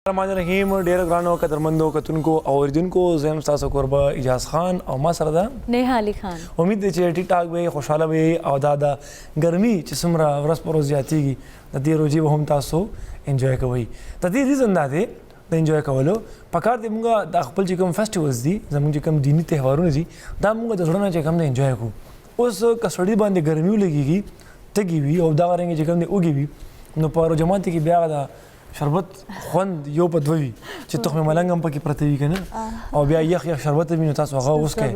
الرحمن الرحیم ډیر ګرانو قدرمندو کتونکو او اوریدونکو زم تاسو قربا اجاز خان او ما سره ده نیها علی خان. امید دی چې ټیک ټاک به خوشاله وي او دا د ګرمي چې څومره ورځ پر ورځ زیاتېږي د دې روزي به هم تاسو انجوای کوئ. د دې ریزن دا دی د انجوای کولو پکار دی موږ د خپل چې کوم فیسټیولز دي زموږ چې کوم دینی تهوارونه دي دا موږ د زړه نه چې کوم د انجوای کوو. اوس کسړی باندې ګرمي ولګيږي تګي وي او دا رنګ چې کوم دی اوږي وي نو په جماعت کې بیا دا شربت خوند یو په دوی چې تخم ملنګ هم پکې پرته وي کنه او بیا یخ شربت ویني تاسو هغه اوس کې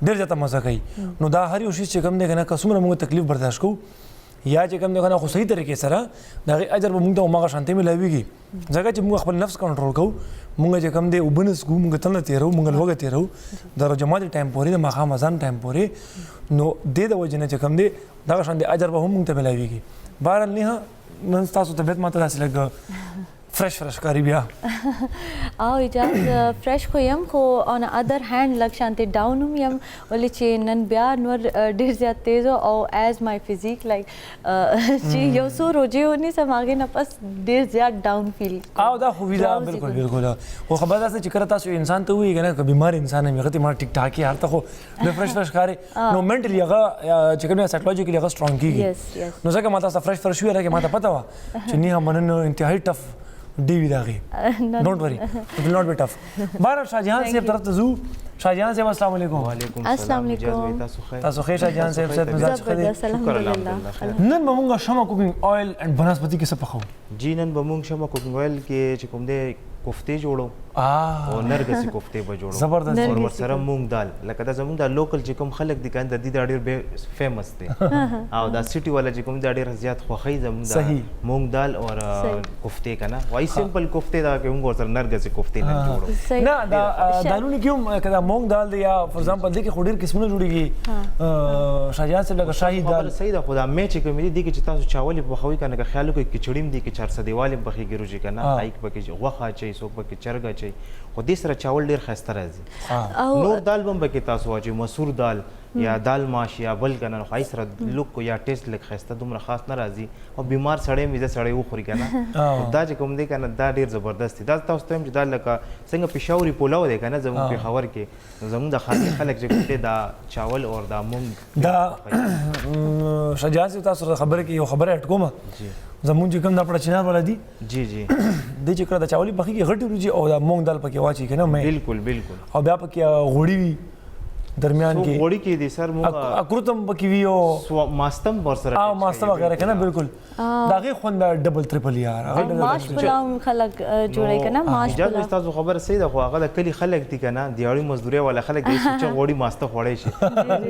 ډیر ځته مزه کوي. نو دا هر یو شی چې کوم دی کنه کومه موږ تکلیف برداشت کوو یا چې کوم دی کنه خو صحیح طریقې سره دا اجر به موږ ته ماغه شانتي ملويږي ځکه چې موږ خپل نفس کنټرول کوو موږ چې کوم دی وبنس کوو موږ تل تیرو موږ لوګه تیرو د جماعت ټایم پورې د ماخام اذان ټایم پورې نو د وجنه چې کوم دی دا شان دی اجر به هم موږ ته ملويږي. بهر نه نن تاسو طبيعت ماته داسې لګ فرش کاری بیا او اجاز فرش خو یم خو on other hand لږ شانتي ډاون هم یم ولې چې نن بیا نور ډیر زیات تیز او as my physique like چې یو څو روزي ونی سماګه نه پس ډیر زیات ډاون فیل او دا خو ویلا بالکل خو خبر ده چې کړه تاسو انسان ته وی کنه بیمار انسان هم غته ما ټیک ټاک هر ته خو د فرش کاری نو منټلی هغه چې کومه سایکولوژیکلی هغه سترونګ کیږي نو ځکه ما تاسو فرش وی راکه ما ته پتا و چې نه مننه انتهایی ټف ډیوی داغي ډونټ وری اٹ ول ناٹ بی ټف. بهر شاهجهان صاحب طرف ته زو شاهجهان صاحب السلام علیکم. وعلیکم السلام علیکم. تاسو خیر شاهجهان صاحب ست مزاج خدای شکر الحمدلله. نن به موږ شمع کوکینګ آیل اند بنسپتی کې څه پخو جی نن به موږ شمع کوکینګ آیل کې چې کوم دی کوفتې جوړو او نرګسي کوفتې به جوړو زبردست او ورسره مونږ دال لکه دا زمونږ د لوکل چې کوم خلک دي کنه د دې ډېر فیمس دي او دا سټي والا چې کوم دا ډېر زیات خوخی زمونږ د مونږ دال او کوفتې کنه وای سمپل کوفتې دا کې موږ ورسره نرګسي کوفتې نه جوړو نه دا دالونه کوم کدا مونږ دال دی یا فور ایگزامپل د کې خډیر قسمونه جوړیږي شاهجهان صاحب لکه شاهي دال صحیح ده خدا مې چې کوم دي چې تاسو چاول په خوي کنه که خیالو کې کچړیم دي کې 400 دیوالې په خېږي روزي کنه هایک پکې غوخه چي سو پکې چرګه چي خو دې سره چاول ډیر خسته راځي. نور دال بم پکې تاسو واچي مسور دال یا دال ماش یا بل کنه خو سره لوک یا ټیسټ لک خسته دومره خاص نه راځي او بیمار سړی میزه سړی وخوري کنه دا چې کوم دی کنه دا ډیر زبردست دی. دا تاسو ته چې دا لکه څنګه پېښوري پولاو دی کنه زموږ په خبر کې زموږ د خاص خلک چې کوم دا چاول او دا مونږ دا شجاعت تاسو خبره کې یو خبره اټکومه زمون چې کوم دا پړه چنار ولا دي جی جی د چې کړه د چاولي بخي کې غټي روزي او د مونږ دال پکې واچي کنه مې بالکل او بیا پکې غوړي وي درمیان کې غوړي کې دي سر مونږ اکروتم پکې وی او ماستم ورسره او ماستم وغیرہ کنه بالکل داغه خوند ډبل ټریپل یار ماش پلاو خلک جوړي کنه ماش پلاو تاسو خبر صحیح ده خو هغه د کلی خلک دي کنه دیاړي مزدوري ولا خلک دي چې غوړي ماسته خوړې شي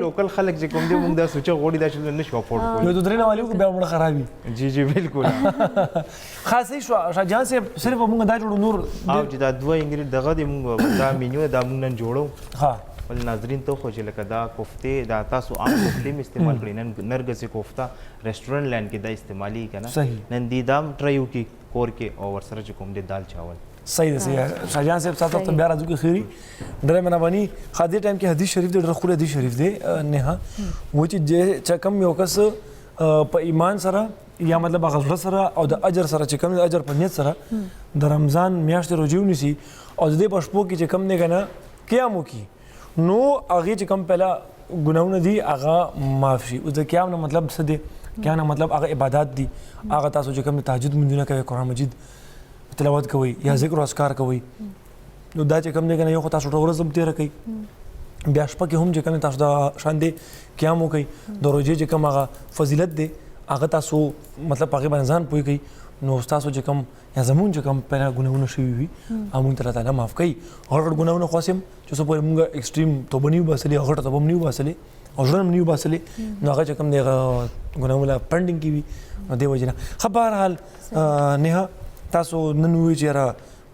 لوکل خلک چې کوم دي موږ دا سوچ غوړي دا چې نشو افورد کوو یو درې نه والیو بیا موږ خرابي جی بالکل خاصه شو شاهجهان صاحب صرف موږ دا جوړو نور او چې دا دوه انګریډ دغه دی موږ دا مینیو دا موږ نن جوړو ها ول ناظرین ته خو چې لکه دا کوفتې دا تاسو عام کوفتې م استعمال کړئ نن نرګسي کوفته ریسټورانټ لاین کې دا استعمالي کنه نن دې دام ټرایو کې کور کې او ورسره چې کوم دې دال چاول صحیح ده شاهجهان صاحب تاسو ته بیا راځو کې خيري ډېر مهرباني خاطر ټایم کې حدیث شریف دې ډېر خو حدیث شریف دې نه و چې کم یو کس په ایمان سره یا مطلب غزړه سره او د اجر سره چې کم د اجر په نیت سره د رمضان میاشتې روزي ونیسي او د دې پښپو کې چې کم نه کنه قیام وکي نو هغه چې کم پهلا ګناونه دي هغه معاف شي او د قیام نه مطلب څه دی قیام نه مطلب هغه عبادت دي هغه تاسو چې کم تهجد منځونه کوي قرآن مجید تلاوت کوي یا ذکر او اذکار کوي نو دا چې کم نه کنه یو تاسو ټول ورځ تیر کوي بیا شپه کې هم چې کم تاسو د شان دي قیام کوي د روزي چې کم هغه فضیلت دی هغه تاسو مطلب هغه باندې ځان پوي کوي نو تاسو چې کم یا زمون چې کم پیدا ګناونه شوي وي امون تعالی معاف کوي هغه ګناونه خاصم چې څو په موږ ایکستریم توبه نیو باسلې هغه توبه نیو باسلې او ژوند نیو باسلې نو هغه چې کم دی ګناونه پندینګ کی وي نو دی وجنه خبر حال نه تاسو نن وی چې را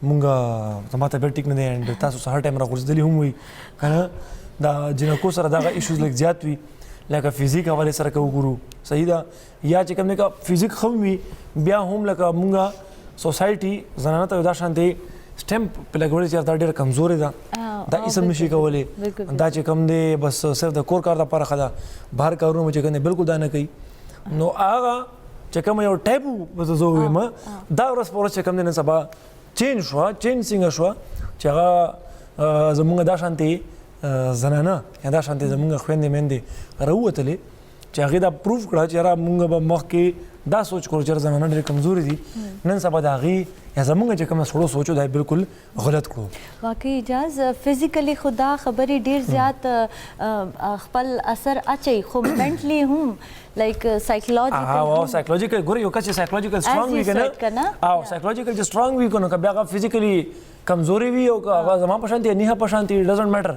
مونږه تماته به ټیک نه دی اند تاسو هر ټایم را ورزدلی هم وي کنه دا جنکو سره دا ایشوز لګ زیات وي لکه فزیک حواله سره وګورو صحیح ده یا چې کوم نه فزیک خو وي بیا هم لکه مونږه سوسایټي زنانه ته دا شانتي سټمپ په لګوري چې دا ډېر کمزوري ده دا اسم نشي کولای دا چې کوم دی بس صرف د کور کار لپاره خدا بهر کارونه چې کنه بالکل دا نه کوي نو هغه چې کوم یو ټایپو وځو ما دا ورځ پورې چې کوم نه سبا چینج څنګه شو چې هغه زمونږ دا شانتي زنانه یا دا شانتي زمونږ خويندې مېندې راووتلې چې هغه دا پروف کړه چې را مونږ به مخکې دا سوچ کړو چې زنانه ډېر کمزوري دي نن سبا د هغې یا زمونږ چې کوم سړو سوچو دا بالکل غلط کړو واقعي اجاز فزیکلی خدا خبرې ډیر زیات خپل اثر اچي خو منټلی هم لایک سایکولوژیکل ګوري یو کس سایکولوژیکل سترونګ وي کنه او سایکولوژیکل سترونګ وي کنه کبه هغه فزیکلی کمزوري وي او هغه زما په شانتي نه په شانتي ډزنټ میټر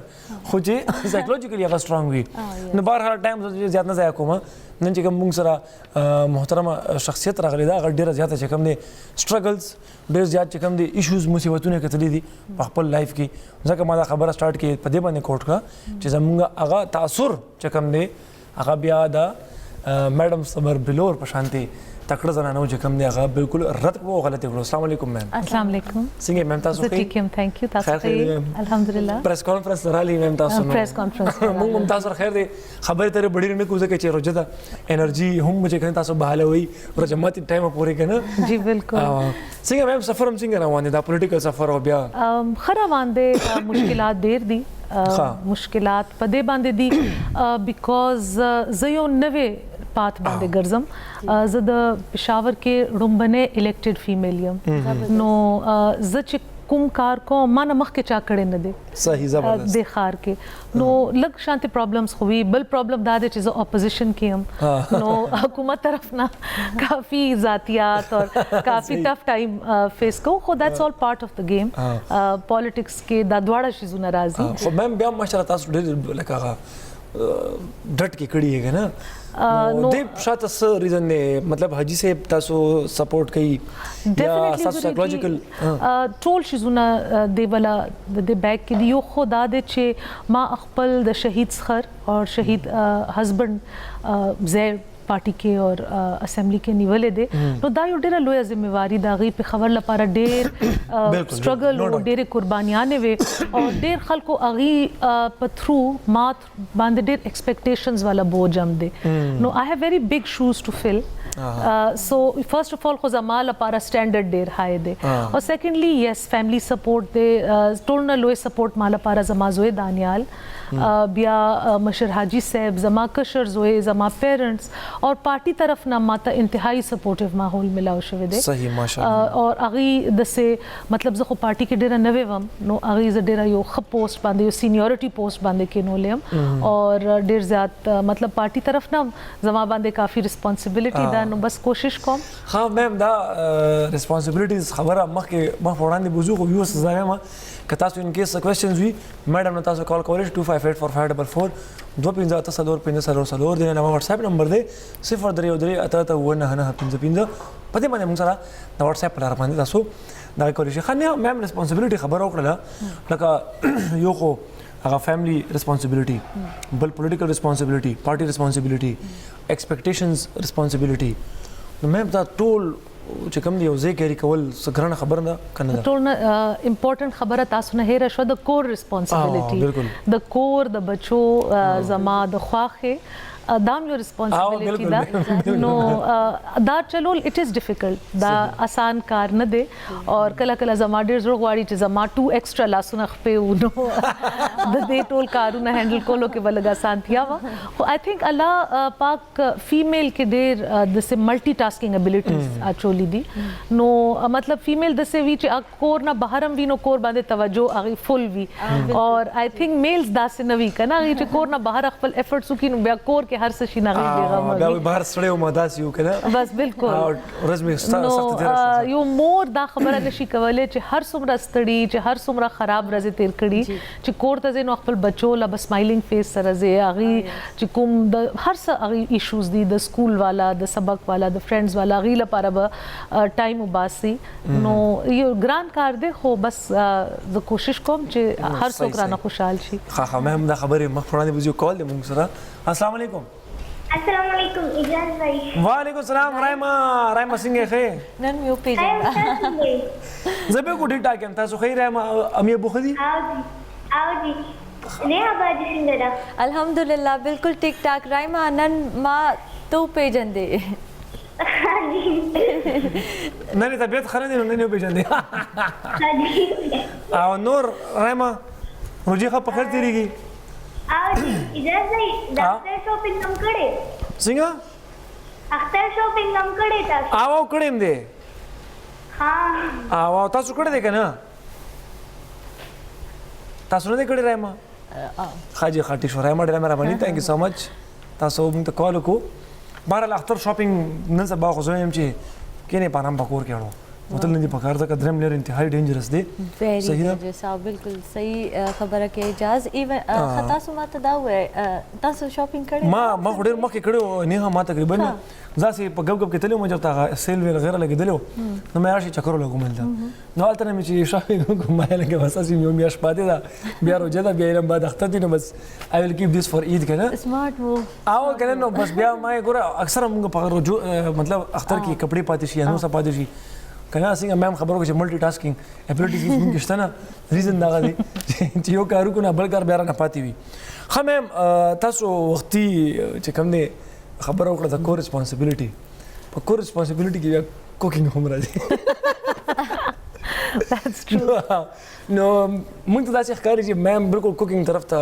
خو چې سایکولوژیکلی هغه سترونګ وي نو بهر هر ټایم زیات نه ځای کوم نن چې کوم موږ سره محترمه شخصیت راغلی دا هغه ډیره زیاته چې کوم دي سټرګلز ډیر زیات چې کوم دي ایشوز مصیبتونه کتلې دي په خپل لایف کې ځکه ما دا خبره سٹارټ کې په دې باندې کوټ کا چې زمونږ هغه تاثر چې کوم دي هغه بیا دا میډم صبر بلور په شانتي تکړه زنانو چې کوم دی هغه بالکل رد کړو غلطي کړو السلام علیکم میم السلام علیکم څنګه میم تاسو ښه ټیک یم ثانک یو تاسو ښه الحمدلله پریس کانفرنس لرالي میم تاسو نو پریس کانفرنس موږ هم تاسو خیر دی خبرې ترې بډې نه کوزه کې چې روجه انرژي هم چې کنه تاسو بحاله وي ورجمات ټایم پورې کنه جی بالکل څنګه میم سفر هم څنګه روان دي دا پولیټیکل سفر او بیا خره باندې مشکلات ډیر دي مشکلات په دې باندې دي بیکاز زه یو نوې پات باندې ګرځم زه د پېښور کې رومبنه الیکټډ فیمیل یم نو زه چې کوم کار کوم ما نه مخکې چا کړی نه دی صحیح زبردست د ښار کې نو لږ شانتي پرابلمز خو وي بل پرابلم دا دی چې زه اپوزیشن کې یم نو حکومت طرف نه کافی ذاتیات اور کافی ټف ټایم فیس کوم خو دیٹس آل پارٹ اف د گیم پالیټکس کې دا دواړه شیزونه راځي خو میم بیا ماشاءالله تاسو ډېر لکه ډټ کې کړی یې کنه نو دې شاته څه ریزن دی مطلب حاجی صاحب تاسو سپورټ کوي یا تاسو سایکولوژیکل ټول شیزونه دی ولا د بیک کې دی یو خدا د چې ما خپل د شهید سخر اور شهید هسبند زیر پارټي کې اور اسمبلی کې نیولې دي نو دا یو ډېره لویه ذمہواری دا غي په خبر لپاره ډېر سټرګل او ډېر قربانیانه وي او ډېر خلکو اغي په تھرو ما باندې ډېر ایکسپیکټیشنز والا بوج هم دي نو آی هاف ویری بگ شوز ټو فل سو فرست اف all خو زما لپاره سټانډرډ ډېر هاي دی او سیکنډلی یس فیملی سپورټ دی ټول نه لوی سپورټ ما لپاره زما زوی دانیال بیا مشر حاجی صاحب زما کشر زوی زما پیرنٹس اور پارٹی طرف نه ماته انتهایی سپورټیو ماحول ملاو شوی دی صحیح ماشاءالله اور اغي د سه مطلب زه خو پارٹی کې ډیره نوې وم نو اغي ز ډیره یو خ پوسټ باندې یو سینیورټي پوسټ باندې کې نو لیم اور ډیر زیات مطلب پارٹی طرف نه زما باندې کافی ریسپانسیبিলিټی ده نو بس کوشش کوم ها میم دا ریسپانسیبিলিټیز خبره مخکې ما وړاندې بوزو خو یو څه ځای ما که تاسو ان کیس کوېسچنز وي میډم نو تاسو کال کولای شئ 258454 دو پنځه اته څلور پنځه څلور څلور دی نو واتس اپ نمبر دی 03 اته اته ونه نه پنځه پنځه په دې باندې موږ سره د واتس اپ لپاره باندې تاسو دا کولای شئ خنه میم ریسپانسیبিলিټي خبر وکړه لکه یو خو هغه فیملی ریسپانسیبিলিټي بل پولیټیکل ریسپانسیبিলিټي پارټي ریسپانسیبিলিټي ایکسپیکټیشنز ریسپانسیبিলিټي نو میم دا ټول چې کوم دی یو ځای کېری کول څه ګرانه خبره نه کنه ټول نه امپورټنٹ خبره تاسو نه هېره شو د کور ریسپانسیبিলিټي د کور د بچو زما د خواخه دام یو ریسپانسیبিলিټي دا نو دا چلو اٹ از ډیفیکلټ دا آسان کار نه دی اور کله کله زما ډیر زړه غواړي چې زما 2 ایکسټرا لاسونه خپې ونو د دې ټول کارونه هندل کولو کې ولګا سانتیا وا خو آی تھنک الله پاک فیمیل کې ډیر د سه ملټي ټاسکینګ ابیلیټیز اچولې دي نو مطلب فیمیل د سه وی چې کور نه بهرم وینو کور باندې توجه اغي فل وی اور آی تھنک میلز دا سه نوي کنه چې کور نه بهر خپل ایفورټس وکړي نو بیا کور کې هر څه شي نه غوړي بیا بهر سړیو مداسي وکړه بس بالکل ورځ می سخت تیر یو مور دا خبره نشي کولای چې هر څومره ستړي چې هر څومره خراب ورځ تیر کړي چې کور ته زینو خپل بچو لا بس سمایلینګ فیس سره زی اغي چې کوم د هر څه اغي ایشوز دي د سکول والا د سبق والا د فرندز والا اغي لپاره به ټایم وباسي نو یو ګران کار دی خو بس زه کوشش کوم چې هر څوک رانه خوشحال شي ها مې هم دا خبره مخ وړاندې بوزو کال دی موږ سره السلام علیکم السلام علیکم اجازه بھائی وعلیکم السلام رایما څنګه ښه نن یو پیژنده زه به کو ټیک ټاک یم تاسو ښه رایما امي ابو خدي او جی نه باندې څنګه ده الحمدلله بالکل ټیک ټاک رایما نن ما تو پیژندې हाजी نه نه طبیعت ښه نه دی نو نه یې وپېژندې हाजी او نور رایما روجي ښه په خیر تېرېږي हाजी इधर से डॉक्टर शॉपिंग कम करे څنګه अख्तर शॉपिंग कम करे था او کړی یم دی हाँ او تاسو کړی دی که نه تاسو نه دی کړی رایما ښه جي ښه ټیک شو رایما ډېره مهرباني تھینک یو سو مچ تاسو موږ ته کال وکړو بهرحال اختر شاپینګ نن سبا خو زه یم چې کینې پانام په کور کې اړو وتل نه دي پکار ځکه درېیم لیر انتهایی ډینجرس دی very صحیح ده dangerous او بالکل صحیح خبره کې اجاز ایون تاسو ماته دا وای تاسو شاپینګ کړې ما خو ډېر مخکې کړی و نه ما تقریبا ځاسې په ګب ګب کې تللی وم چې هغه سیل ویل غیره لګېدلی و نو مې راشي چکر ولګوم هلته نو هلته نه مې چې شاپینګ وکړم ما یې لکه بس هسې یو میاشت پاتې ده بیا روژه ده بیا علم بعد اختر دی نو بس آی ویل کیپ دیس فار عید که نه سمارټ وو او که نه نو بس بیا ما یې ګوره اکثره مونږ په رجوع مطلب اختر کې کپړې پاتې شي یا نور څه پاتې شي که نه څنګه میم خبرو کې چې ملټي ټاسکینګ اپیلیټیز مونږ کې شته نه ریزن دغه دی چې یو کار وکړو نه بل کار بیا رانه پاتې وي ښه میم تاسو وختي چې کوم دی خبره وکړه د کور ریسپانسبیلیټي په کور ریسپانسبیلیټي کې بیا کوکینګ هم راځي That's true. نو مونږ ته داسې ښکاري چې میم بالکل کوکینګ طرف ته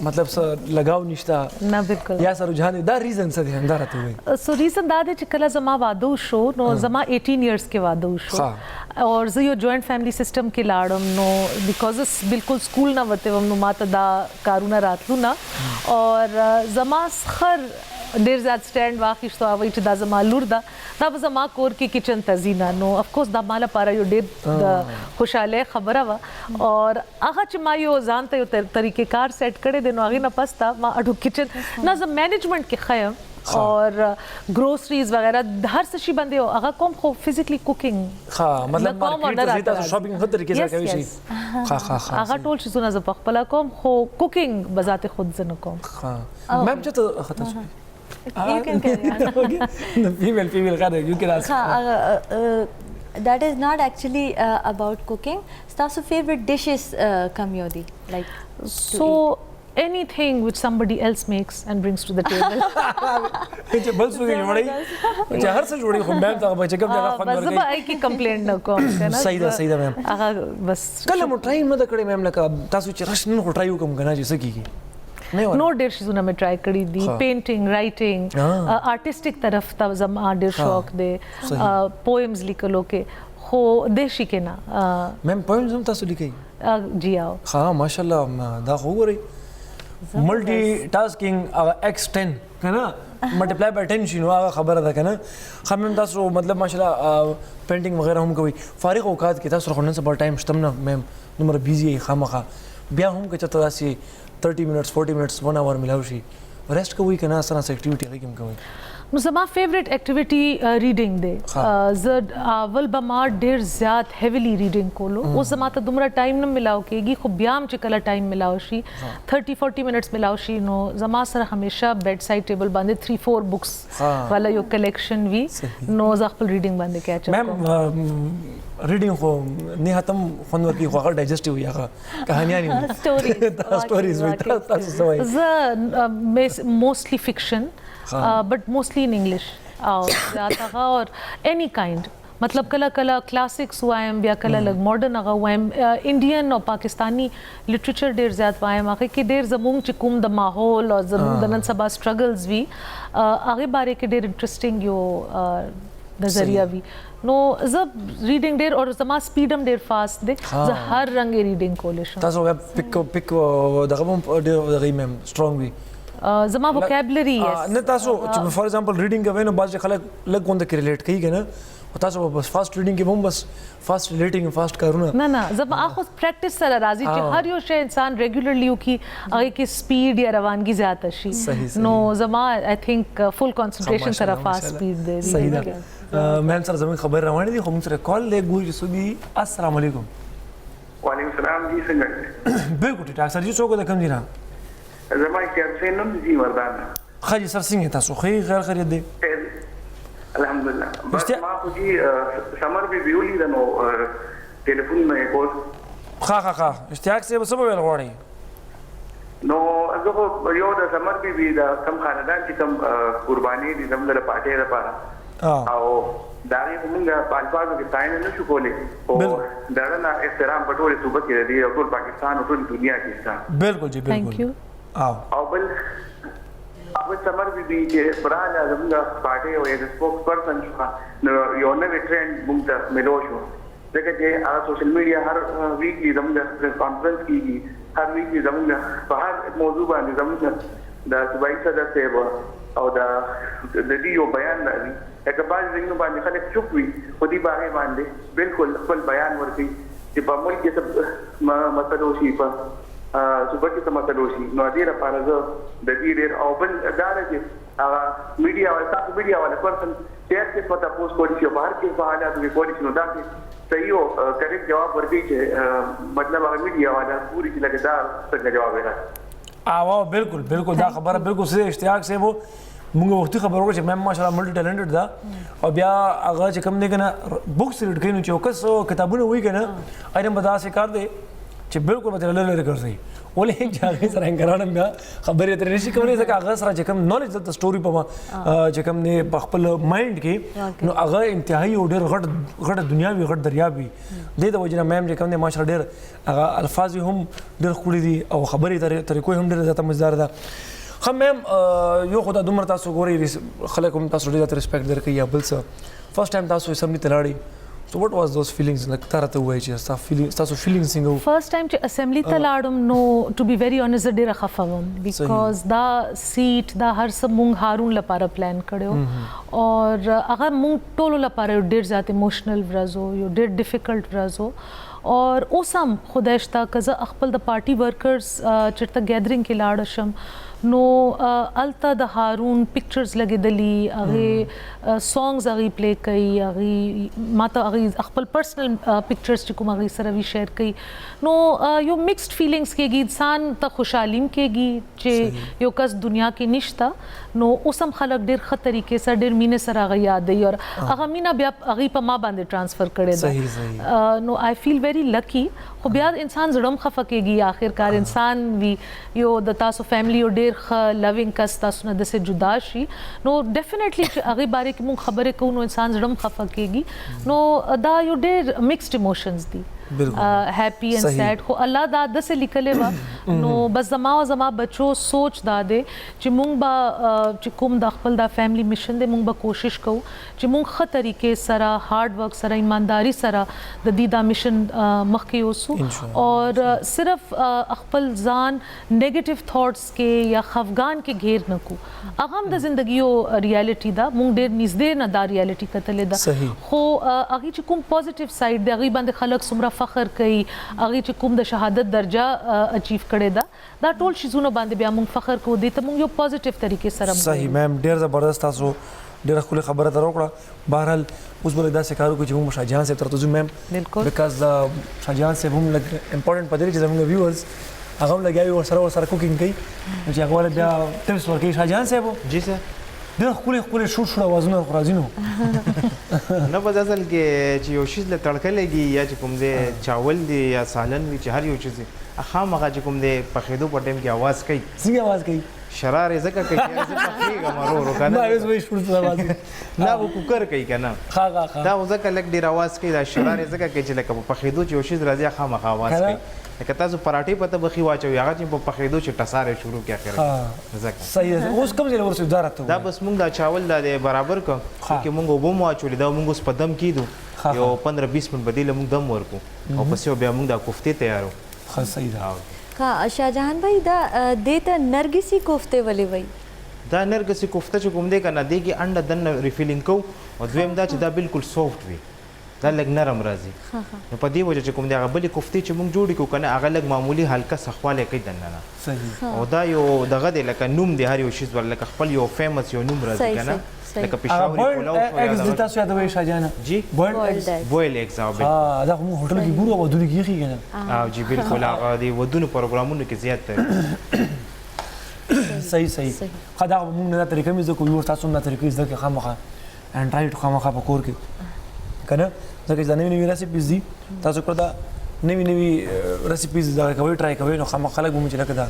مطلب څه لګاو نشته نه بالکل یا سره رجحان دی دا ریزن څه دی همدا راته ووایي سو ریزن دا دی چې کله زما واده وشو نو زما 18 ایئرس کې واده وشو اور زه یو جوائنٹ فیملی سسٹم کې لاړم نو بیکاز بالکل سکول نه وته وم نو ماته دا کارونه راتلو نه اور زما خر ډیر زیات سټاند واخیستو او چې دا زما لور ده دا به زما کور کې کچن تزینا نو اف کورس دا مالا لپاره یو ډیر خوشاله خبره وا اور هغه چې ما یو ځان ته یو طریقې کار سیټ کړی دی نو هغې نه پس ته ما اډو کچن نه زه مینجمنټ کې ښه یم اور گروسریز وغیرہ هر څه شي باندې هغه کوم خو فزیکلی کوکینګ ها مطلب مارکیټ ته ځي تاسو شاپینګ په طریقې سره کوي شي هغه ټول شیزونه زه په خپله کوم خو کوکینګ بذات خود زه نه کوم میم چې ته خطا شوي You can carry on. female غاده you can ask that is not actually about cooking stasu favorite dishes kam yodi like so anything which somebody else makes and brings to the table چې بل څه جوړي چې هر څه جوړي خو میم ته به چې کوم ځای خپل بس زه به کی کمپلینټ نه کوم کنه صحیح ده میم هغه بس کله مو ټرای نه کړی میم لکه تاسو چې راشن خو ټرای وکم کنه چې سکیږي نو ډېر شیزونه مې ټرای کړي دي پینټینګ رائټینګ آرټسټک طرف ته زما ډېر شوق دی پوئمز لیکلو کې خو دیشي کې نه میم پوئمز هم تاسو لیکئ جی آو ها ماشاءالله دا خو وګورئ ملټي ټاسکینګ x10 کنه ملټیپلای بای 10 شنو هغه خبره ده کنه خمم تاسو مطلب ماشاءالله پینټینګ وغیرہ هم کوي فارغ اوقات کې تاسو خو نن سبا ټایم شتم نه میم نمبر بیزی خامخه بیا هم که چته داسي 30 minutes 40 minutes 1 hour ملاو شي ریسټ کوي کنه سره اکټیویټي هغه کوم کوي نو زما فیوریټ اکټیویټي ریډینګ دی زه اول به ما ډېر زیات هیویلی ریډینګ کولو اوس زما ته دومره ټایم نه ملاو کېږي خو بیا هم چې کله ټایم ملاو شي 30-40 منټس ملاو شي نو زما سره همیشه بیډ سایډ ټیبل باندې 3-4 بکس والا یو کلیکشن وي نو زه خپل ریډینګ باندې کیچ کوم ریډینګ خو نه ختم خوند ورکي خو هغه ډایجسټیو یا کہانیاں سټوریز وي تاسو سوای زه موستلی فکشن but mostly in English زیاده اور any kind مطلب کله کله کلاسکس وایم بیا کله لګ ماډرن هغه وایم انډین او پاکستانی لټریچر ډیر زیات وایم هغه کې ډیر زموږ چې کوم د ماحول او زموږ د نن سبا سټرګلز وی هغه باره کې ډیر انټرېسټینګ یو نظریه وی نو زه ریډینګ ډیر اور زما سپیډ هم ډیر فاست دی زه هر رنګ ریډینګ کولی شم تاسو پک دغه هم ډیر میم سټرونګ وی زما وکیبلری نه تاسو چې فار ایگزامپل ریډینګ کوي نو بعض خلک لګ غونډه کې ریلیټ کوي کنه او تاسو بس فاست ریډینګ کې هم بس فاست ریلیټینګ فاست کارونه نه زما اخو پریکټس سره راځي چې هر یو شی انسان ریګولرلی وکي هغه کې سپیډ یا روانګي زیاته شي نو زما آی تھنک فل کنسنټریشن سره فاست سپیډ دی صحیح ده میم سره زموږ خبر روانه دي خو موږ سره کال له ګوري سودي السلام علیکم وعلیکم السلام جی څنګه بالکل ټیک سر جی څوک د کم دي نه زما کیپشن نوم جی وردان خاجي سر څنګه تاسو خیر خیریت دی الحمدلله بس ما خو جی سمر بي ویولي د نو ټلیفون مې کوس ښه اشتیاق سه به ویل غواړي نو زه یو د سمر بي د کم خاندان چې کم قرباني دي زموږ د پاتې لپاره او دا غي موږ په الفاظو کې ستاینه نشو کولی او دا نه احترام په ټوله صوبه کې دی او ټول پاکستان او ټول دنیا کې شته. بالکل جی بالکل. Thank you. او بل سمر بي چې براله زموږ پارټي او د سپوکس پرسن شو نو یو نوې ټرند موږ ته ملو شو ځکه چې هغه سوشل میډیا هر ویکلی زموږ کانفرنس کیږي هر ویکلی زموږ په هر موضوع باندې زموږ د صوبایي صدر صاحب او د دې یو بیان راځي هغه باندې زموږ باندې خلک چوپ وي او دې باندې بالکل خپل بیان ورکړي چې په ملک کې مسلو شي په صوبه کې مسلو شي نو دې لپاره زه د دې ډېر او بل اداره چې هغه میډیا او تاسو میډیا ولا پرسن شیر کې پتا پوسټ کوي چې په هر کې په حالاتو کې کولی شي نو دا صحیح او کریکټ جواب ورکړي چې مطلب هغه میډیا والا پوری چې لګیدار څنګه جواب ورکړي. بالکل بالکل دا خبره بالکل صحیح اشتیاق سے وہ موږ وختي خبر وکړو چې مېم ماشاءالله ملټي ټیلنټډ دا او بیا هغه چې کوم دی کنه بوکس ریډ کوي نو چې وکس کتابونه وایي کنه اېنه بدا سے کار دی چې بالکل به لری لری کوي ولې چې هغه سره انګرانه بیا خبرې ترې نشي کولای ځکه هغه سره چې کوم نالج د سټوري په چې کوم نه په خپل مایند کې نو هغه انتهایی او ډېر غټ دنیاوي غټ دریابي د وجنه مېم چې کوم نه ماشاءالله ډېر هغه الفاظ هم ډېر خولي دي او خبرې طریقې هم ډېر زیاته مزدار ده. خو مېم یو خدای دومره تاسو ګوري خلک هم تاسو ډېر ریسپیکټ درکوي یا بل څه فرست ټایم تاسو اسمبلی ته لاړئ So what was those feelings like ترته وای چې تاسو feelings څنګه فرست ټایم چې اسمبلی ته لاړم نو ټو بی ویری اونست ډیره خفم بیکاز دا سیټ دا هر څه مونږ هارون لپاره پلان کړو اور هغه مونږ ټولو لپاره ډیر زیات ایموشنل ورځو یو ډیر ډیفیکلټ ورځو اور اوسم خدای شته کزه خپل د پارټي ورکرز چرته گیدرینګ کې لاړ شم نو التا د هارون پکچرز لګیدلی هغه سونګز هغه پلی کوي هغه ماته هغه خپل پرسنل پکچرز چې کوم هغه سره وی شیر کوي نو یو مکسډ فیلینګز کېږي انسان ته خوشحالیم کېږي چې یو کس دنیا کې نشته نو اوسم خلک ډېر ښه طریقې سره ډېر مینې سره هغه یاد دی اور هغه مینا بیا هغه په ما باندې ټرانسفر کړی دا نو آی فیل ویری لکی خو بیا انسان زړم خفه کېږي آخرکار انسان وی یو د تاسو فیملی او ډېر لوینګ کس تاسو نه دسه جدا شي نو ډیفینیټلی چې هغه باره کې مونږ خبرې کوو نو انسان زړم خفه کېږي نو دا یو ډېر مکسډ ایموشنز دي هیپی اینڈ سیډ خو الله دا دسه لیکلې و نو بس زما بچو سوچ دا دی چې مونږ به چې کوم د خپل د فیملی میشن دی مونږ به کوشش کوو چې مونږ ښه طریقې سره هارد ورک سره ایمانداری سره د دې دا میشن مخکې اوسو اور صرف خپل ځان نیگیټیو تھاټس کې یا خفګان کې گھیر نه کو هغه هم د زندګیو ریالټي دا مونږ ډېر نږدې نه دا ریالټي کتلې ده خو هغه چې کوم پوزټیو سایډ دی هغه باندې خلک څومره فخر کوي هغه چې کوم د شهادت درجه اچیو کړي دا ټول شیزونه باندې بیا مونږ فخر کوو دي ته مونږ یو پوزټیو طریقې سره صحیح میم ډېر زبردست تاسو ډېر خپل خبره تر وکړه بهرحال اوس بل دا سکارو کو چې موږ شاهجهان صاحب ترته ځو میم بالکل بیکاز شاهجهان صاحب هم لګ امپورټنت پدې چې زموږ ویورز هغه هم لګیاوي ورسره کوکینګ کوي چې هغه ول بیا ټیپس ورکوي شاهجهان صاحب جی سر ډېر خپل شور اوازونه راځي نو نه په ځل کې چې یو شی له تړکه لګي یا چې کوم دې چاول دی یا سالن وي چې هر یو چیز خامخا چې کوم دې په خېدو په ټیم کې आवाज کوي څنګه आवाज کوي شرار زکه کوي چې زه پخېږم ورو کنه ما اوس وې شور څه आवाज نه و کوکر کوي کنه ها دا زکه لګ ډیر आवाज کوي دا شرار زکه کوي چې لکه په خېدو چې یو شی راځي خامخا आवाज کوي لکه تاسو پراټې پته بخي واچوي هغه چې په پخېدو چې ټساره شروع کړي اخر زکه صحیح اوس کوم ځای ورسې دارته دا بس مونږ دا چاول دا برابر کو چې مونږ وبم واچول دا مونږ اوس په دم کیدو یو 15-20 منټ بدیل مونږ دم ورکو او پس بیا مونږ دا کوفته تیارو ها صحیح دا کا شاهجهان بھائی دا دیتا نرگسی کوفته ولی وای دا نرګسي کوفته چې کوم دی کنه دی کې انډه دن ریفیلینګ کو او دویم دا چې دا بالکل سافټ وي دا لګ نرم راځي نو په دې وجه چې کوم دی هغه بلې کوفتې چې موږ جوړې کو کنه هغه لګ معمولی هلکه سخواله کوي دننه صحیح او دا یو دغه دی لکه نوم دی هر یو شی ور لکه خپل یو فیمس یو نوم راځي کنه لکه پېښوري پلاو اګز د تاسو یادوي شاهجهان جی بویل ایگز او دا کوم هوټل کې ګورو ودونه کیږي کنه او جی بالکل هغه دی ودونه پروګرامونو کې زیات صحیح خدا موږ نه طریقې مې زه کوی تاسو نه طریقې زده کې خامخا انډرایډ خامخا په کور کې کنه ځکه چې نوې ریسیپیز دي تاسو پر دا نوې ریسیپیز دا کوي ټرای کوي نو خامخا خلک مو چې لکه دا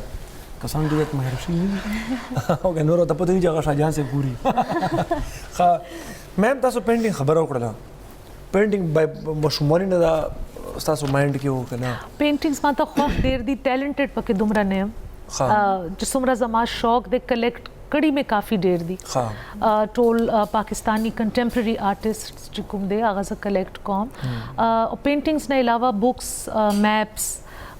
کسان ډېر مهر شي او که نور ته پته نه چې هغه شاهجهان صاحب ګوري میم تاسو پینټینګ خبره وکړله پینټینګ ماشوماني نه دا ستاسو مایند کې و که نه पेंटिंग्स मां त خوښ ډیر دي ټیلنټډ پکې دومره نه یم چې څومره زما شوق د کلیکټ کړي مې کافي ډیر دي ټول پاکستانی کنټمپرری آرټسټ چې کوم دی هغه زه کلیکټ کوم او پینټینګز نه علاوه بکس میپس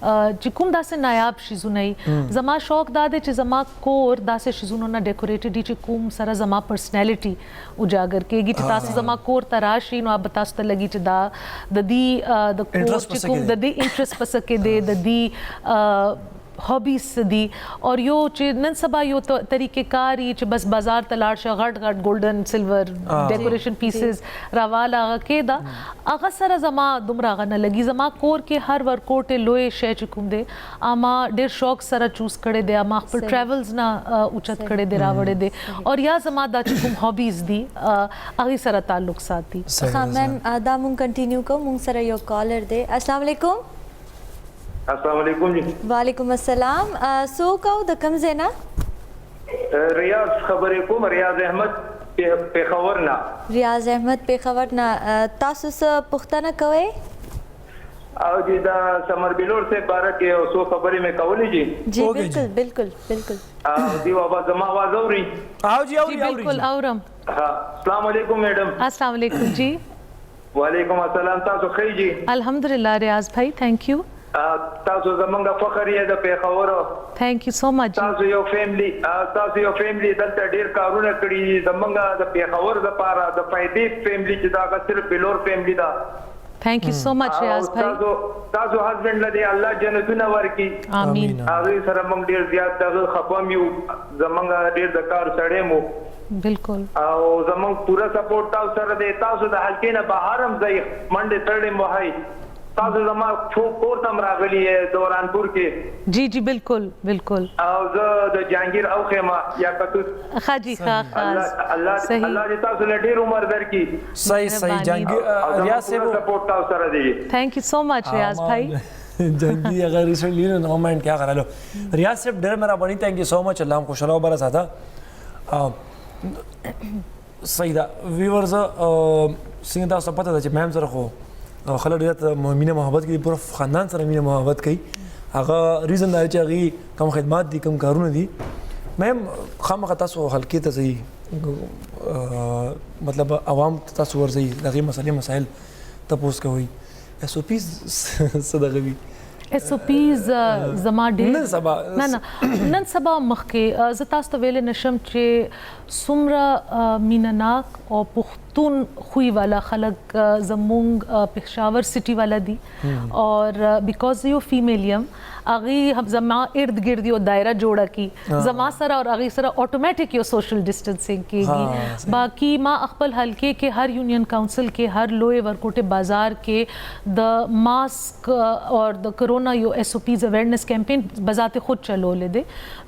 چې کوم داسې نایاب شیزونه زما شوق دا دی چې زما کور داسې شیزونو نه ډیکوریټډ چې کوم سره زما پرسنالټي اجاګر کېږي چې تاسو زما کور ته راشي نو به تاسو ته لګي چې دا د دې د کور چې کوم د دې انټرست پس کې دی د دې हॉबीज दी और यो नन सबा यो तो तरीके कारी बस बाजार तलाड़ शा घट घट गोल्डन सिल्वर डेकोरेशन पीसेस रवाला के दा आगा सरा जमा दुमरा न लगी जमा कोर के हर वर्कआउट लोए शे चुकुम दे आमा डेर शौक सरा चूज करे दे आमा पर ट्रैवल्स ना उचत करे दे रावड़े दे और या जमा दा चुकुम हॉबीज दी आगे सरा ताल्लुक साथी हाँ मैम आदा मुंग कंटिन्यू को मुंग सरा यो कॉलर दे अस्सलाम वालेकुम अस्सलाम वालेकुम जी वालेकुम अस्सलाम सो काउ द कम ज़ेना रियाज खबरे को रियाज अहमद पेखावर ना रियाज अहमद पेखावर ना तासु स पुख्ताना कवे आओ जी दा समर बिलोर से बारह के सो खबरे में कवली जी जी बिल्कुल बिल्कुल बिल्कुल दी आवाज जमा आवाज औरी आओ जी जी बिल्कुल औरम हां अस्सलाम वालेकुम मैडम अस्सलाम वालेकुम जी वालेकुम अस्सलाम तासो खई जी अल्हम्दुलिल्लाह रियाज भाई thank you تاسو زمونږ فخر یې د پیښور thank you so much تاسو یو فیملی دلته ډیر کارونه کړی زمونږ د پیښور لپاره د فائدې فیملی چې دا صرف بلور فیملی دا thank you so much रियाज भाई تاسو هسبند لدی الله جنتونه ورکی امين هغه سره موږ ډیر زیات دغه خپم یو زمونږ ډیر د کار سړې مو बिल्कुल او زمونږ پورا سپورټ تاسو سره دی تاسو د حلقې نه بهر هم ځای منډه تړې مو هاي تاسو زما کور تم راغلی دورانپور کې जी जी बिल्कुल बिल्कुल او زه د جهانگیر او خیمه یا کتوس خاجی خاص الله دې تاسو له ډیر عمر درکړي صحیح جهانگیر ریاض صاحب سپورټ تاسو سره دی थैंक यू सो मच रियाज भाई جهانگیر اگر ریسنٹلی نو مائنڈ کیا کرا لو ریاض صاحب ډیر میرا بنی تھینک یو سو مچ الله هم خوشاله وبره ساته صحیح دا ویورز څنګه تاسو پته ده چې مهم سره خو خلک ډېر مینه محبت کوي پوره خاندان سره مینه محبت کوي هغه ریزن دا چې هغه کم خدمات دي کم کارونه دي مهم خامخا تاسو حلقې ته ځئ مطلب عوام تاسو ورځئ دغه مسائل تپوس کوئ اس او پیز صدقوي اس او پیز زما ډېر نن سبا نن سبا مخکې زه تاسو ته ویلی نشم چې څومره مینهناک او پښتون خوی والا خلک زمونږ پېښور سټي والا دي اور بیکاز یو فیمیل یم هغې زما ارد ګرد یو دایره جوړه کی زما سره اور هغې سره اټومیټک یو سوشل ډسټنسنګ کېږي باقي ما خپل حلقې کې هر یونین کاونسل کې هر لوی ورکوټې بازار کې د ماسک اور د کرونا یو ایس او پیز اویرنس کیمپین بذات خود چلولې دی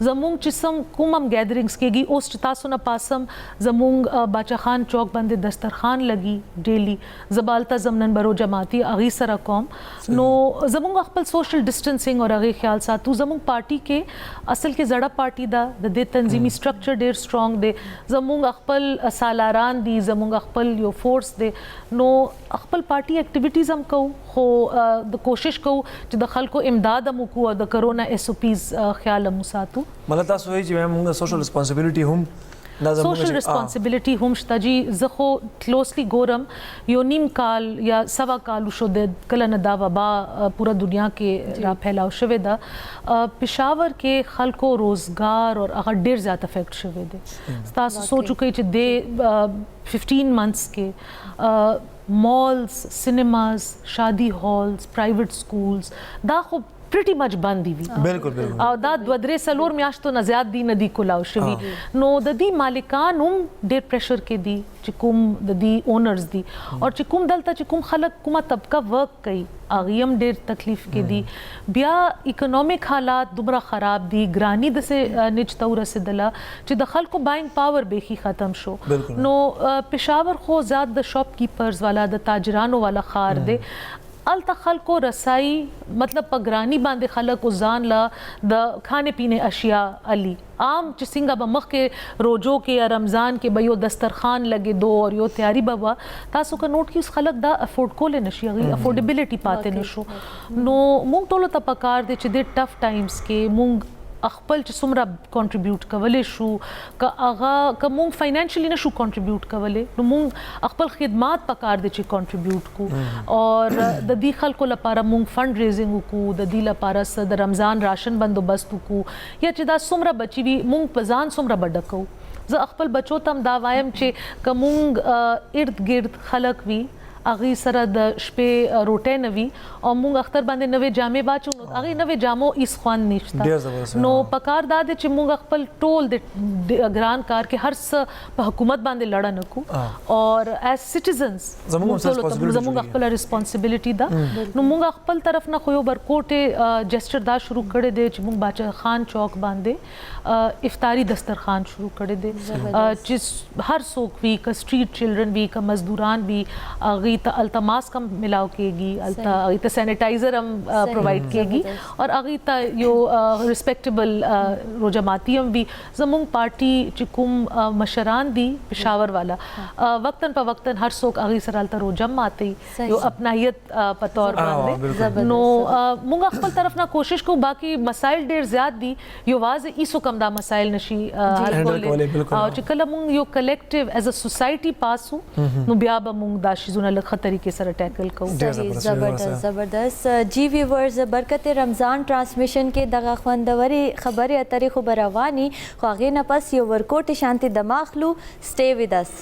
زمونږ چې کوم هم ګیدرینګز کېږي اوس چې تاسو نه پاسم زمونږ باچا خان چوک باندې دسترخوان لګي ډیلی زبالته زمنن برو جماعتي هغې سره کوم نو زمونږ خپل سوشل ډسټنسنګ اور هغې خیال ساتو زمونږ پارټي کې اصل کې زړه پارټي ده د دې تنظیمي سټرکچر ډېر سټرانګ دی زمونږ خپل سالاران دي زمونږ خپل یو فورس دی نو خپل پارټي اکټیویټیز هم کوو خو د کوشش کوو چې د خلکو امداد هم وکړو او د کرونا ایس او پیز خیال هم وساتو مطلب تاسو وایئ چې موږ سوشل ریسپانسبিলিټي هم سوشل ریسپانسبিলিټي هم شته جی زه خو کلوزلی ګورم یو نیم کال یا سوا کال شو د کله نه دا وبا پورا دنیا کې را پھیلاو شوې ده پېښور کې خلکو روزګار او هغه ډېر زیات افیکټ شوی دی تاسو سوچو کوئ چې د 15 months کې مالز سینماز شادي هالز پرایویټ سکولز دا خو پریټی مچ بند دي بالکل او دا 2-3 میاشتو نه زیات دي نه دي کولاو شوي نو د دې مالکان هم ډېر پریشر کې دي چې کوم د دې اونرز دي او چې کوم دلته چې کوم خلک کومه طبقه ورک کوي هغه هم ډېر تکلیف کې دي بیا اکنامک حالات دومره خراب دي ګرانی دسه نچ ته ورسېدله چې د خلکو باینګ پاور بیخي ختم شو نو پېښور خو زیات د شاپ کیپرز والا د تاجرانو والا خار دی الته خلکو رسائی مطلب پګرانی باندې خلک ځان لا د خانه پینه اشیاء علی عام چې څنګه به مخ کې روزو کې یا رمضان کې به یو دسترخوان لګي دو اور یو تیاری بابا تاسو کا نوٹ کی خلک دا افورد کول نشي غي افورډیبিলিټي پاتې نشو نو مونږ ټولو ته پکار دي چې د ټف ټایمز کې مونږ خپل چې څومره کنټریبیوټ کولای شو که هغه که مونږ فاینانشلی نشو کنټریبیوټ کولای نو مونږ خپل خدمات پکار دي چې کنټریبیوټ کو اور د دې خلکو لپاره مونږ فند ریزینګ وکړو د دې لپاره د رمضان راشن بندوبست وکړو یا چې دا څومره بچي وي مونږ په ځان څومره بډکو زه خپل بچو ته دا وایم چې که مونږ ارد گرد خلک وي اغي سره د شپې روټه نوي او مونږ اختر باندې نوې جامې واچو نو اغي نوې جامو ایس خوان نشتا نو پکار دا چې مونږ خپل ټول د ګران کار کې هر څه په حکومت باندې لړ نکو اور ایز سټیزنز زموږ خپل ریسپانسیبিলিټي دا نو مونږ خپل طرف نه خو یو برکوټه جسچر دا شروع کړی دی چې مونږ باچا خان چوک باندې افطاری دسترخوان شروع کړی دی چې هر څوک وی ک سټریټ چلډرن وی ک مزدوران وی اغي ته التماس کم ملاو کېږي التا اغي ته سینیټایزر هم پرووایډ کېږي اور اغي ته یو ریسپیکټیبل روجماتی هم وی زموږ پارټي چې کوم مشران دي پېښور والا وقتاً په وقتاً هر څوک اغي سره التا روجم ماتي یو اپنایت په تور باندې نو موږ خپل طرف نه کوشش کوو باقي مسائل ډېر زیات دي یو واز ایسو کم دا مسائل نشي حل کولای او چې کله موږ یو کلیکټیو ایز ا سوسایټي پاسو نو بیا به موږ دا شیزونه ښه طریقې سره ټیکل کوو زبردست جی ویورز برکت رمضان ټرانسمیشن کې دغه خوندوري خبرې اترې خو رواني خو هغې نه پس یو ورکوټ شانتي دماغ لو سټے ود اس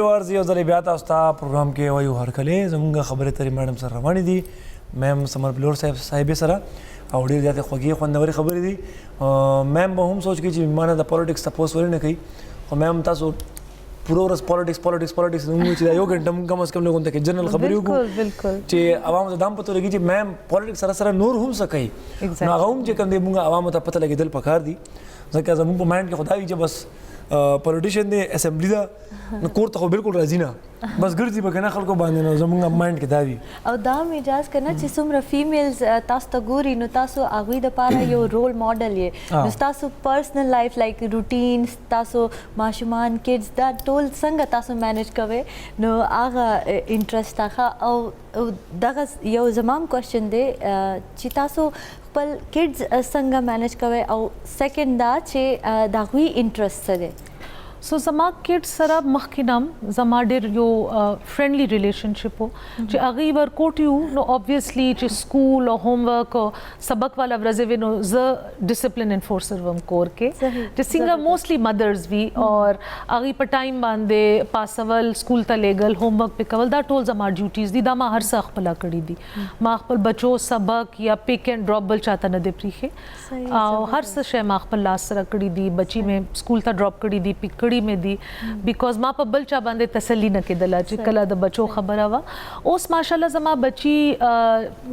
ورز یو ځل بیا تاسو ته پروګرام کې وایو هرکلې زموږ خبرې اترې میډم سره روانې دي میم سمر بلور صاحبې سره او ډېرې زیاتې خوږې خوندورې خبرې دي میم به هم سوچ کوي چې ما نه د پالیټکس تپوس ولې نه کوي خو میم تاسو پوره ورځ پالیټکس موږ چې دا یو ګنټه موږ کم از کم لږ ته جنرال خبرې وکړو چې عوامو ته دا هم پته لګي چې میم پالیټکس سره سره نور هم څه کوي نو هغه هم چې کوم دی موږ عوامو ته پته لګېدل پکار دي ځکه زموږ په مایند کې خو دا وي چې بس پولیټیشن دی اسمبلی دا نو کور ته خو بالکل راځي نه بس ګرځي به کنه خلکو باندې نو زموږ مایند کې دا وي او دا مجاز کنه چې څومره فیمیلز تاسو ته ګوري نو تاسو هغوی دپاره یو رول ماډل یې نو ستاسو پرسنل لایف لایک روټین تاسو ماشومان کډز دا ټول څنګه تاسو مینیج کوئ نو هغه انټرسټ هغه او دغه یو زمام کوېشن دی چې تاسو خپل کډز څنګه مینیج کوئ او سیکنډ دا چې د هغوی انټرسټ څه دی سو زما کډز سره مخکې نم زما ډېر یو فرینډلی ریلیشنشپ و چې هغوی ورکوټ یو نو obviously چې سکول او هوم ورک او سبق والا ورځې وي نو زه ډسپلن انفورسر وم کور کې چې څنګه موسټلی مدرز وي اور هغوی په ټایم باندې پاسول سکول ته لیږل هوم ورک پې کول دا ټول زما ډیوټیز دي دا ما هر څه خپله کړي دي ما خپل بچو سبق یا پک اینڈ ډراپ بل چاته نه دی پریښې او هر څه شی ما خپل لاس سره کړي دي بچي مې سکول ته ډراپ کړي دي پک کړي مې دي بیکاز ما په بل چا باندې تسلی نه کېدله چې کله د بچو خبره وه اوس ماشاءالله زما بچي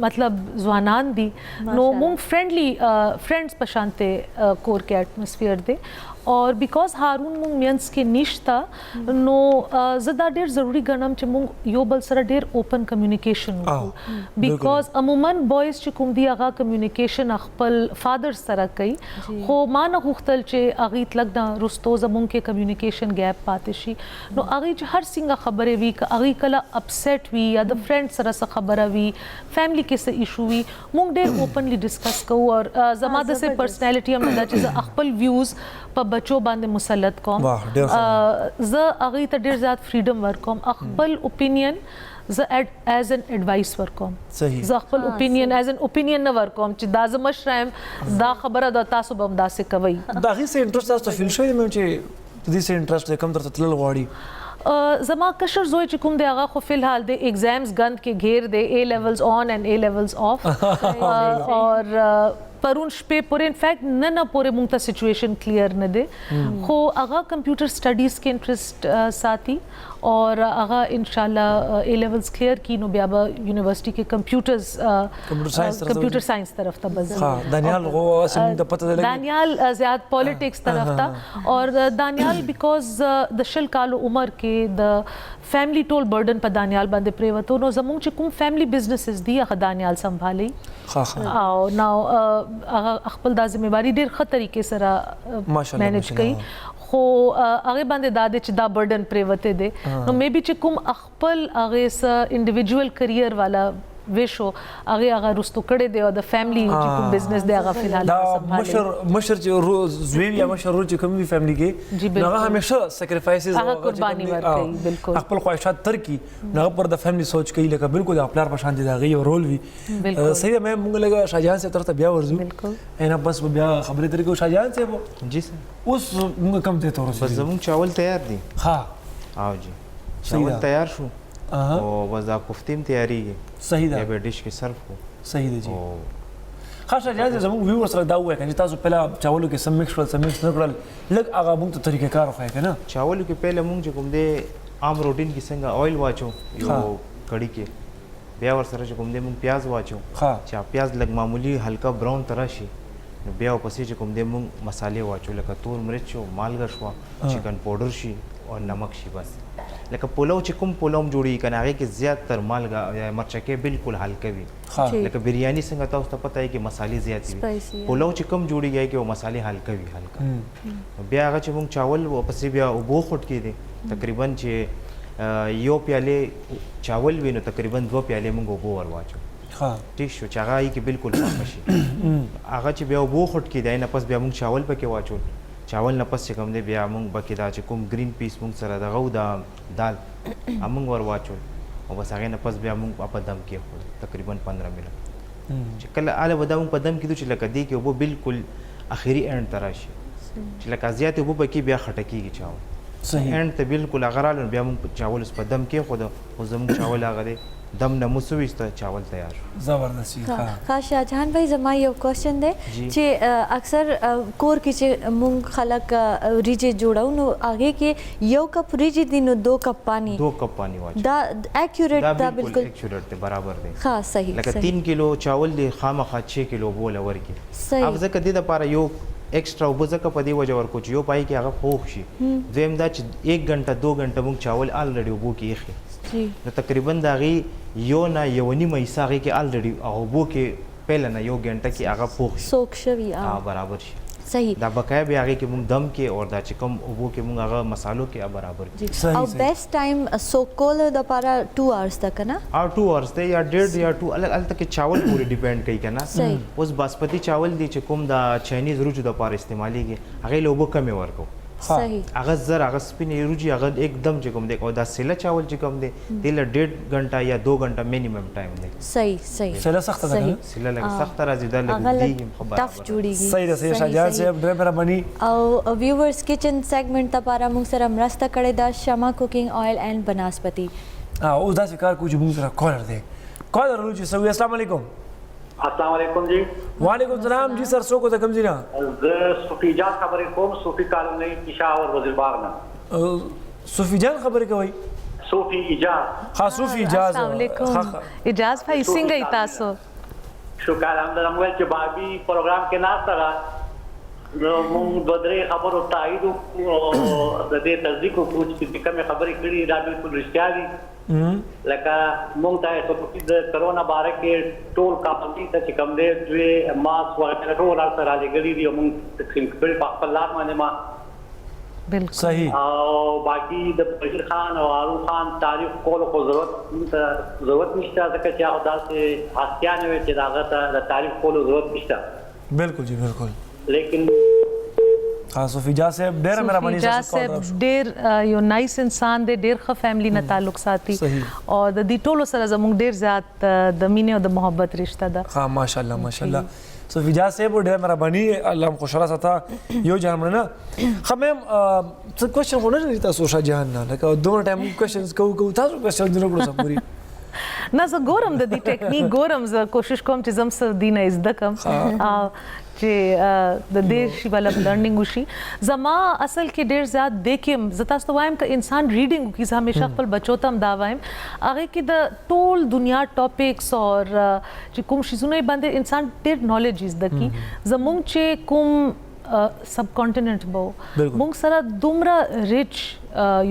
مطلب ځوانان دي نو مونږ فرینډلی فرینډز په شانته کور کې اټموسفیر دی اور بیکاز هارون مونږ مینس کې نشته نو زه دا ډېر ضروري ګڼم چې مونږ یو بل سره ډېر اوپن کمیونیکیشن وکړو بیکاز عموما بوایز چې کوم دی هغه کمیونیکیشن خپل فادر سره کوي خو ما نه غوښتل چې هغوی تلک نه رستو زمونږ کې کمیونیکیشن ګیپ پاتې شي نو هغوی چې هر څنګه خبرې وي که هغوی کله اپسیټ وي یا د فرینډ سره څه خبره وي فیملی کې څه ایشو وي مونږ ډېر اوپنلی ډسکس کوو اور زما داسې پرسنالټي هم نه ده چې زه خپل ویوز په بچو باندې مسلط کوم زه هغوی ته ډېر زیات فریډم ورکوم خپل اوپینین زه ایز ان ایډوایس ورکوم زه خپل اوپینین ایز ان اوپینین نه ورکوم چې دا زه مشره یم دا خبره ده تاسو به هم داسې کوئ د هغې څه انټرسټ تاسو ته فیل شوی دی میم چې د دې څه انټرسټ دی کوم طرف ته تلل غواړي زما کشر زوی چې کوم دی هغه خو فلحال د ایگزامز گند کې گھیر دی A levels on and A levels off اور پرون شپې پورې انفیکټ نن پورې مونږ ته سچویشن کلیر نه دی خو هغه کمپیوټر سټډیز کې انټرست ساتي اور هغه ان شاء الله اے لیولز کلیر کی نو بیا به یونیورسيټي کې کمپیوټر ساينس طرف ته بز ها دانیال غو سم د پته لګي دانیال زیات پالیټکس طرف ته اور دانیال بیکاز د شل کالو عمر کې د فیملی ټول برډن په دانیال باندې پریوتو نو زموږ چې کوم فیملی بزنسز دی هغه دانیال سمبالي او نو هغه خپل د ځمېواري ډېر ښه طریقې سره مینج کوي خو هغه باندې دا چې دا برډن پریوته دي نو مې بي چې کوم خپل هغه س انډیویډوال کریئر والا ویشو هغه رستو کړي دی او د فیملی چې کوم بزنس دی هغه فلحال دا مشر چې زوی یا مشر چې کوم فیملی کې هغه همیشه سیکریفایسز هغه قرباني ورکوي بالکل خپل خواهشات ترکي هغه پر د فیملی سوچ کوي لکه بالکل د خپل په شان دي دا غي رول وي صحیح مې موږ لګا شاهجهان سے تر ته بیا ورزو بالکل اینا بس بیا خبرې ترې کو شاهجهان سے جی سر اوس موږ کم ته تور بس زموږ چاول تیار دي ها او جی چاول تیار شو او بس دا کوفتیم تیاریږي صحیح ده به ډیش کې سرو کو صحیح ده جی خاصه جاز زموږ ویور سره دا وایي چې تاسو پهلا چاولو کې سم مکس نه کړل لږ هغه موږ ته طریقې کار وخایي کنه چاولو کې پهله موږ چې کوم دې عام روټین کې څنګه آیل واچو یو کړي کې بیا ور سره چې کوم دې موږ پیاز واچو چې پیاز لږ معمولی هلکا براون تر شي نو بیا پسې چې کوم دې موږ مصالې واچو لکه تور مرچ او مالګه شو چکن پاوډر شي او نمک شي بس لکه پولو چې کوم پولو جوړي کنه هغه کې زیات تر مالګه یا مرچکه بالکل هلکه وي لکه بریانی څنګه تاسو ته پته ہے چې مصالې زیات وي پولو چې کوم جوړیږي کې او مصالې هلکه وي هلکه بیا هغه چې موږ چاول پسې بیا وبو خټ کې دي تقریبا چې یو پیاله چاول وینو تقریبا 2 پیاله موږ وبو ور واچو ٹھیک شو چې هغه کې بالکل پاک شي هغه چې بیا وبو خټ کې دی نه پس بیا موږ چاول پکې واچو چاول نه پس چې کوم دی بیا موږ بکې دا چې کوم گرین پیس موږ سره دغه دا دال موږ ور واچو او بس هغه نه پس بیا موږ په دم کې خو تقریبا 15 منټ چې کله اله ودم په دم کې چې لکه دی کې وبو بالکل اخیری اند تراشي چې لکه زیات وبو بکې بیا خټکیږي چاول صحیح اند ته بالکل اغرال بیا موږ چاول په دم کې خو او زموږ چاول هغه دی دم نه مسويست چاول تیار زبردستی ها شاهجهان भाई زما یو کوېسچن دی چې اکثر کور کې چې مونږ خلک ریجه جوړاو نو هغه کې یو کپ ریجه دی نو 2 کپ پانی واچو دا اکیوریټ دا بالکل اکیوریټ دی برابر دی ها صحیح لکه 3 کیلو چاول دی خامخا 6 کیلو بوله ورکی صحیح اب ځکه د لپاره یو ایکسترا وبزکه په دی وجه ورکو چې یو پای کې هغه پوښ شي دویم دا چې 1 غنټه 2 غنټه موږ چاول الریډي وبو کې اخی نو تقریبا دا غي یو نه یو نیمه حصہ کې الریډي او وبو کې پهل نه یو غنټه کې هغه پوښ سوک شوی برابر شي صحیح دا بقای بیا هغه کې موږ دم کې اور دا چې کوم وبو کې موږ هغه مصالو کې برابر دي او بیسٹ ټایم سوکول د لپاره 2 اورز تک نه او 2 اورز ته یا 1.5 یا 2 الګ تک چاول پوری ډیپند کوي کنه اوس باسمتی چاول دي چې کوم دا چاینیز روجو د لپاره استعماليږي هغه له وبو کمې ورکو صحیح هغه زر هغه سپینې روجي هغه एकदम چې کوم دی او دا سله چاول چې کوم دی دله 1.5 غنټه یا 2 غنټه مینیمم ټایم دی صحیح سله سخت ده سله لګ سخت راځي دا لګ دی خبره ټف جوړیږي صحیح ده صحیح شاهجهان صاحب ډېر مهرباني او ویورز کچن سیگمنٹ لپاره موږ سره مرسته کړې ده شما کوکینګ آیل اینڈ بناسپتی اوس دا کار کوم چې موږ سره کالر دی کالر ورو چې السلام علیکم السلام علیکم جی وعلیکم السلام جی سر سو کو ته کوم ځای نه صوفی جان خبرې کوم صوفی کالونی پېښور وزیرباغ نه صوفی جان خبرې کوي صوفی اجاز ها صوفی اجاز السلام علیکم اجاز بھائی څنګه تاسو شکر الحمدلله موږ چې بابي پروګرام کې ناست را نو موږ د درې خبرو تایید او د دې تصدیق کوو چې کومه خبرې کړې دا بالکل رښتیا دي لکه موږ ته د کرونا باره کې ټول کاپنټي ته چې کوم دی دوی ماسک ورکړه ټول سره لګړي دي موږ تقسیم کړي په خپل لار باندې ما بالکل صحیح او باقي د بشیر خان او عارف خان تعریف کولو خو ضرورت نشته ځکه چې هغه داسې هستیانه وي چې هغه ته د تعریف کولو ضرورت نشته بالکل جی بالکل لیکن صوفی جان صاحب ډېر مهرباني صاحب ډېر یو نایس انسان دی ډېر ښه فیملی نه تعلق ساتي او د دې ټولو سره زموږ ډېر زیات د مینې او د محبت رشته ده ها ماشاءالله ماشاءالله صوفی جان صاحب ډېر مهرباني الله خوشاله ساته یو جام نه خمم څه کوېسچن خو نه لري تاسو شاه جهان نه لکه دوه ټایم کوېسچنز کوو تاسو کوېسچن نه کړو سموري نه زه ګورم د دې ټیکنیک ګورم زه کوشش کوم چې زم څه دینه زده کم چې د دې شی والا لرنینګ وشي زما اصل کې ډیر زیات دیکم زه تاسو ته وایم چې انسان ریډینګ کی همیشه خپل بچو ته هم دا وایم هغه کې د ټول دنیا ټاپکس او چې کوم شیزونه باندې انسان ډیر نالج زده کی زمونږ چې کوم سب کانټیننټ بو مونږ سره دومره ریچ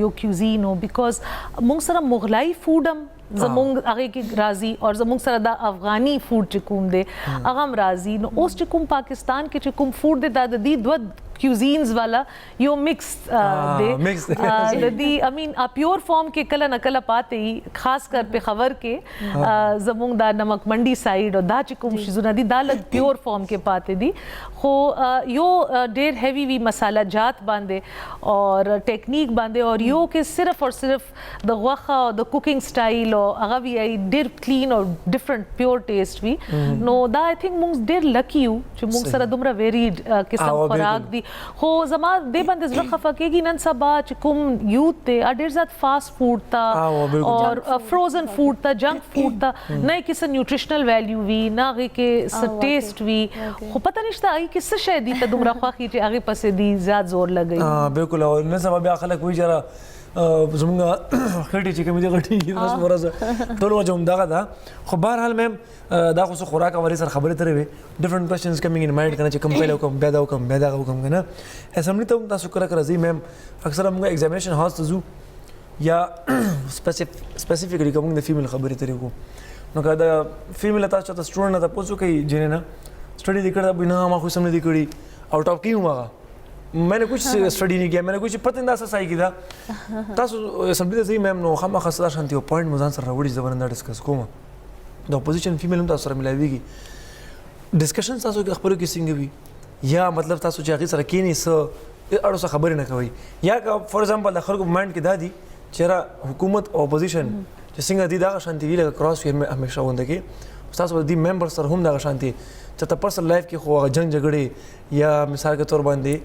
یو کیوزین او بیکاز مونږ سره مغلای فوډ هم زمونږ هغه کې راځي او زمونږ سره د افغاني فوډ چې کوم دی هغه هم راځي نو اوس چې کوم پاکستان کې چې کوم فوډ دی دا د دې دوه کیوزینز والا یو مکس دی د دې امین پیور فارم کې کله نه کله پاتې خاص کر په خبر کې زمونږ د نمک منډي سایډ او دا چې کوم شیزونه دي دا لږ پیور فارم کې پاتې دي خو یو ډیر هیوی وی مساله جات باندې او ټیکنیک باندې او یو کې صرف او صرف د غوښه او د کوکینګ سټایل او هغه وی ډیر کلین او ډیفرنٹ پیور ټیسټ وی نو دا آی تھنک مونږ ډیر لکی یو چې مونږ سره دومره ویریډ قسم خوراک دي خو زما دې باندې زړه خفه کېږي نن سبا چې کوم یوت دی ډېر زیات فاسټ فوډ ته او فروزن فوډ ته جنک فوډ ته نه کې څه نیوټریشنل ویلیو وي نه هغې کې څه ټیسټ وي خو پته نشته هغې کې څه شی دي ته دومره خوښي چې هغې پسې دي زیات زور لګوي بالکل او نن سبا بیا خلک وایي چې زمونږ خټې چې کومې دي غټې ورځ ورځ ټول وجه همدغه ده خو بهرحال میم دا خو څه خوراک او سره خبرې ترې وې ډفرنٹ کوېشنز کمینګ ان مایند کنه چې کوم پیل وکړم بیا دا وکړم بیا دغه وکړم که نه اسمبلي ته هم تاسو کله کله ځئ میم اکثره موږ ایگزامینیشن هاوس ته ځو یا سپیسیفیکلی که موږ د فیمیل خبرې ترې وکړو نو که د فیمیل تاسو چاته سټوډنټ نه تپوس وکړئ جنې نه स्टडी नहीं करता ना हम खुश हमने दी करी आउट ऑफ क्यों हुआ मैंने कुछ स्टडी नहीं किया मैंने कुछ पता नहीं दासा साई किया तासु असेंबली से मैम नो हम खसदा शांति पॉइंट मुझान सर रवड़ी जबरन डिस्कस कोमा द अपोजिशन फीमेल हम तासु मिलावी की डिस्कशन तासु के खबर की सिंग भी या मतलब तासु जागी सर की नहीं स अड़ो सा खबर न कवई या का फॉर एग्जांपल खर को माइंड की दादी चेहरा हुकूमत अपोजिशन जो सिंग दी दा शांति भी लगा क्रॉस फिर में हमेशा होंगे कि तासु दी मेंबर सर हम दा शांति चाहे पर्सनल लाइफ के खो जंग झगड़े या मिसाल के तौर बांधे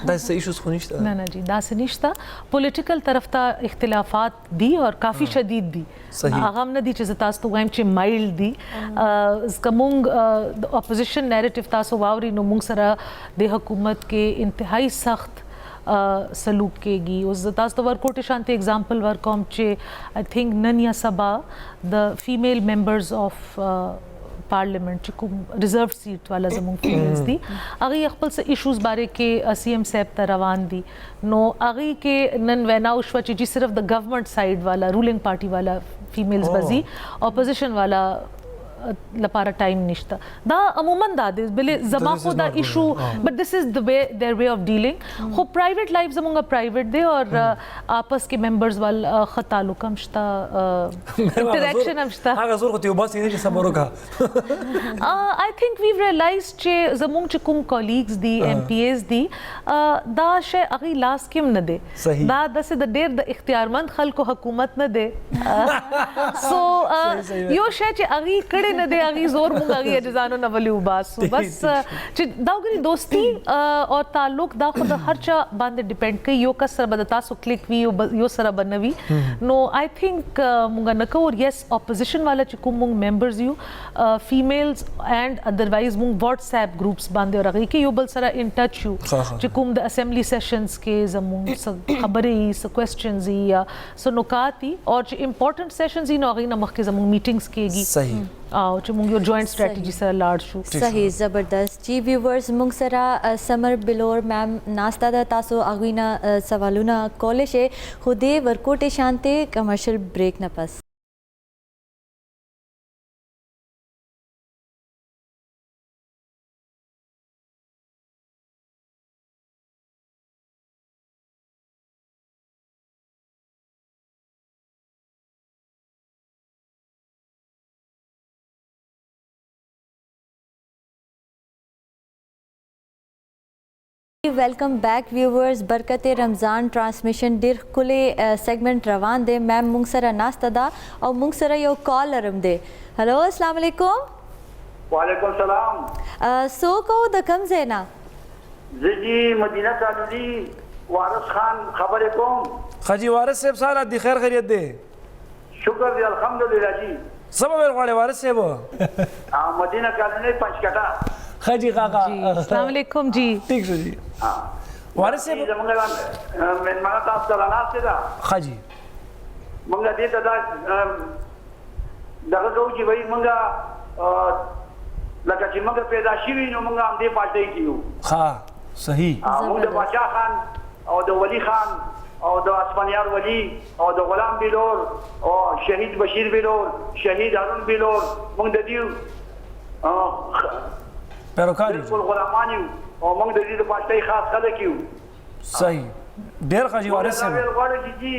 दास इश्यूज खो नहीं ना जी दास निश्ता पॉलिटिकल तरफ ता इख्तिलाफात दी और काफ़ी शदीद दी आगाम न दी चीज़ तास तो वाइम चे माइल्ड दी इसका मूंग अपोजिशन नैरेटिव तासो वावरी नो मूंग सरा दे हुकूमत के इंतहाई सख्त सलूक केगी उस तास तो वर कोटे शांति एग्जाम्पल वर कॉम चे आई थिंक ननिया सबा द फीमेल मेंबर्स ऑफ पार्लियामेंट को रिजर्व सीट वाला जमूंग फीमेल्स दी अगी अखपल से इश्यूज बारे के सीएम साहब ता रवान दी नो अगी के नन वैना उशवा जी सिर्फ द गवर्नमेंट साइड वाला रूलिंग पार्टी वाला फीमेल्स बजी ऑपोजिशन वाला लपारा टाइम निश्ता दा अमूमन दा बिले जमा को दा issue but this is the way their way of dealing हो प्राइवेट लाइफ जमूंगा प्राइवेट दे और आपस के मेंबर्स वाल खतालुक हमश्ता इंटरेक्शन हमश्ता हागा जोर होती बस ये सबरो का आई थिंक वी रियलाइज चे जमूंग चे कुम कॉलीग्स दी एमपीएस दी दा शे अगी लास्ट किम न दे दा दस द डेर द इख्तियारमंद खल को हुकूमत न दे सो यो शे चे अगी कड़े न दे अगी जोर मुंग अगी अजजानो न वली उबास बस चे दागरी दोस्ती और ताल्लुक दा खुद हर चा बांदे डिपेंड के यो कसर बदता सो क्लिक वी यो सरा बनवी नो आई थिंक मुंगा नको और यस ऑपोजिशन वाला चे कुम मुंग members you females and otherwise मुंग व्हाट्सएप ग्रुप्स बांधे और अगी के यो बल सरा इन टच यू चे कुम द असेंबली सेशंस के जमुंग खबरें स क्वेश्चंस या सो नुकाती और चे इंपॉर्टेंट सेशंस ही नो अगी न मख के जमुंग मीटिंग्स केगी सही आओ चे मुंग यो जॉइंट स्ट्रेटजी सरा लार्ज शू सही जबरदस्त जी व्यूवर्स मुंग सरा समर बिलोर मैम नास्ता दा तासो अगीना सवालुना कॉलेज है खुदे वर्कोटे शांते कमर्शियल ब्रेक न पास वेलकम बैक व्यूवर्स बरकत रमज़ान ट्रांसमिशन डिर कुले सेगमेंट रवान दे मैम मुंगसरा नास्ता दा और मुंगसरा यो कॉल अरम दे हेलो अस्सलाम वालेकुम वालेकुम सलाम सो को द कम ज़ेना जी मदीना सादुली वारिस खान खबर को खाजी वारिस साहब सारा दी खैर खैरियत दे शुक्र जी अल्हम्दुलिल्लाह जी سبا ویل غواړي وارث صاحب مدینه کالونی پنځکټه خاجي کاکا जी अस्सलाम वालेकुम जी ٹھیک شو جی وارث صاحب زمونږ مېلمانه تاسو ته راناستې ده خاجي مونږ دې ته دا دغه کوو چې وایي مونږ لکه چې مونږ پیدا شوي نو مونږ همدې پارټۍ کې یو ها صحیح مونږ د باچا خان او د ولی خان او د اسفندیار ولی او د غلام بلور او شهید بشیر بلور شهید هارون بلور مونږ د دې پیروکاری ټول غلامان یو او مونږ د دې پارټۍ خاص خلک یو صحیح ډیر خاجي وارث صاحب غواړي چې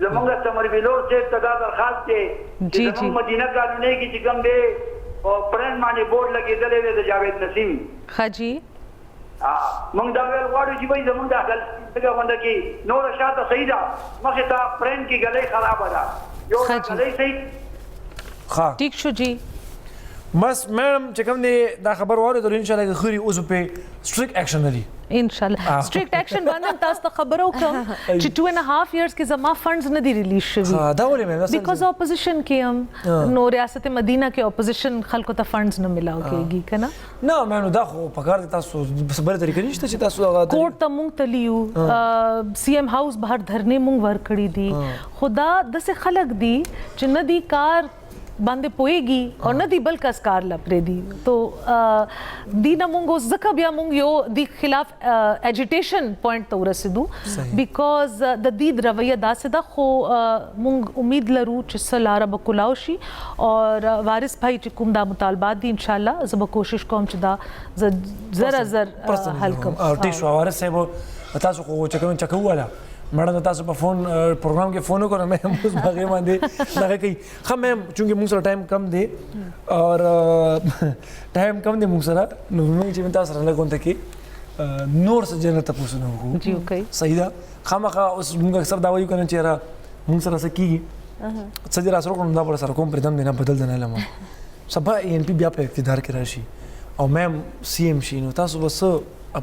زمونږ سمر بلور صاحب ته دا درخواست دی جی چې زمونږ مدینه کالونی کې چې کوم دی او پرن باندې بورډ لګېدلی دی د جاوید نسیم خاجي مونږ دا ویل غواړو چې وایي زمونږ د دغه غونډه کې نوره شاته صحیح ده مخې ته پرن کې ګلۍ خرابه ده یو ګلۍ صحیح ها ٹھیک شو جی بس میڈم چې کوم دی دا خبر واورېدل ان شاء الله خوري اوس په سټریک اکشن لري ان شاء الله سټریکټ اکشن باندې تاسو ته خبرو کوم چې 2.5 years کې زما فندز نه دی ریلیز شوی ها دا ولې مې بیکاز اپوزیشن کې هم نو ریاست مدینہ کې اپوزیشن خلکو ته فندز نه ملاو کېږي کنه نه مې دا خو پکار دي تاسو بل طریقې نشته چې تاسو هغه کوर्ट ته مونږ تلیو سی ایم هاوس بهر دھرنے مونږ ور کړی دي خدا دسه خلق دي چې ندی کار باندې پويږي او ندی بل کس کار لپاره دي تو دینه مونږ زکه بیا مونږ یو د خلاف اجیټیشن پوینټ ته ورسېدو بیکاز د دې رویه داسې ده خو مونږ امید لرو چې سلاره بکولاو شي اور وارث بھائی چې کوم دا مطالبات دي ان شاء الله زه به کوشش کوم چې دا زر حل کوم ټیک شو وارث صاحب تاسو خو چې کوم چکو والا میډم تاسو په فون پروګرام کې فون وکړم مې اوس باغې باندې دغه کوي خو مې چونګې موږ سره ټایم کم دی اور ټایم کم دی موږ سره نو موږ چې تاسو سره لګون ته کې نور څه جنت تاسو نه وګورو جی اوکې صحیح ده خامخا اوس موږ اکثر دا وایو کنه چې را موږ سره څه کیږي څه دې را سره کوم دا پر سره کوم پر دم نه بدل نه لمه سبا ان پی بیا په اقتدار کې راشي او مې سی ایم شي نو تاسو بس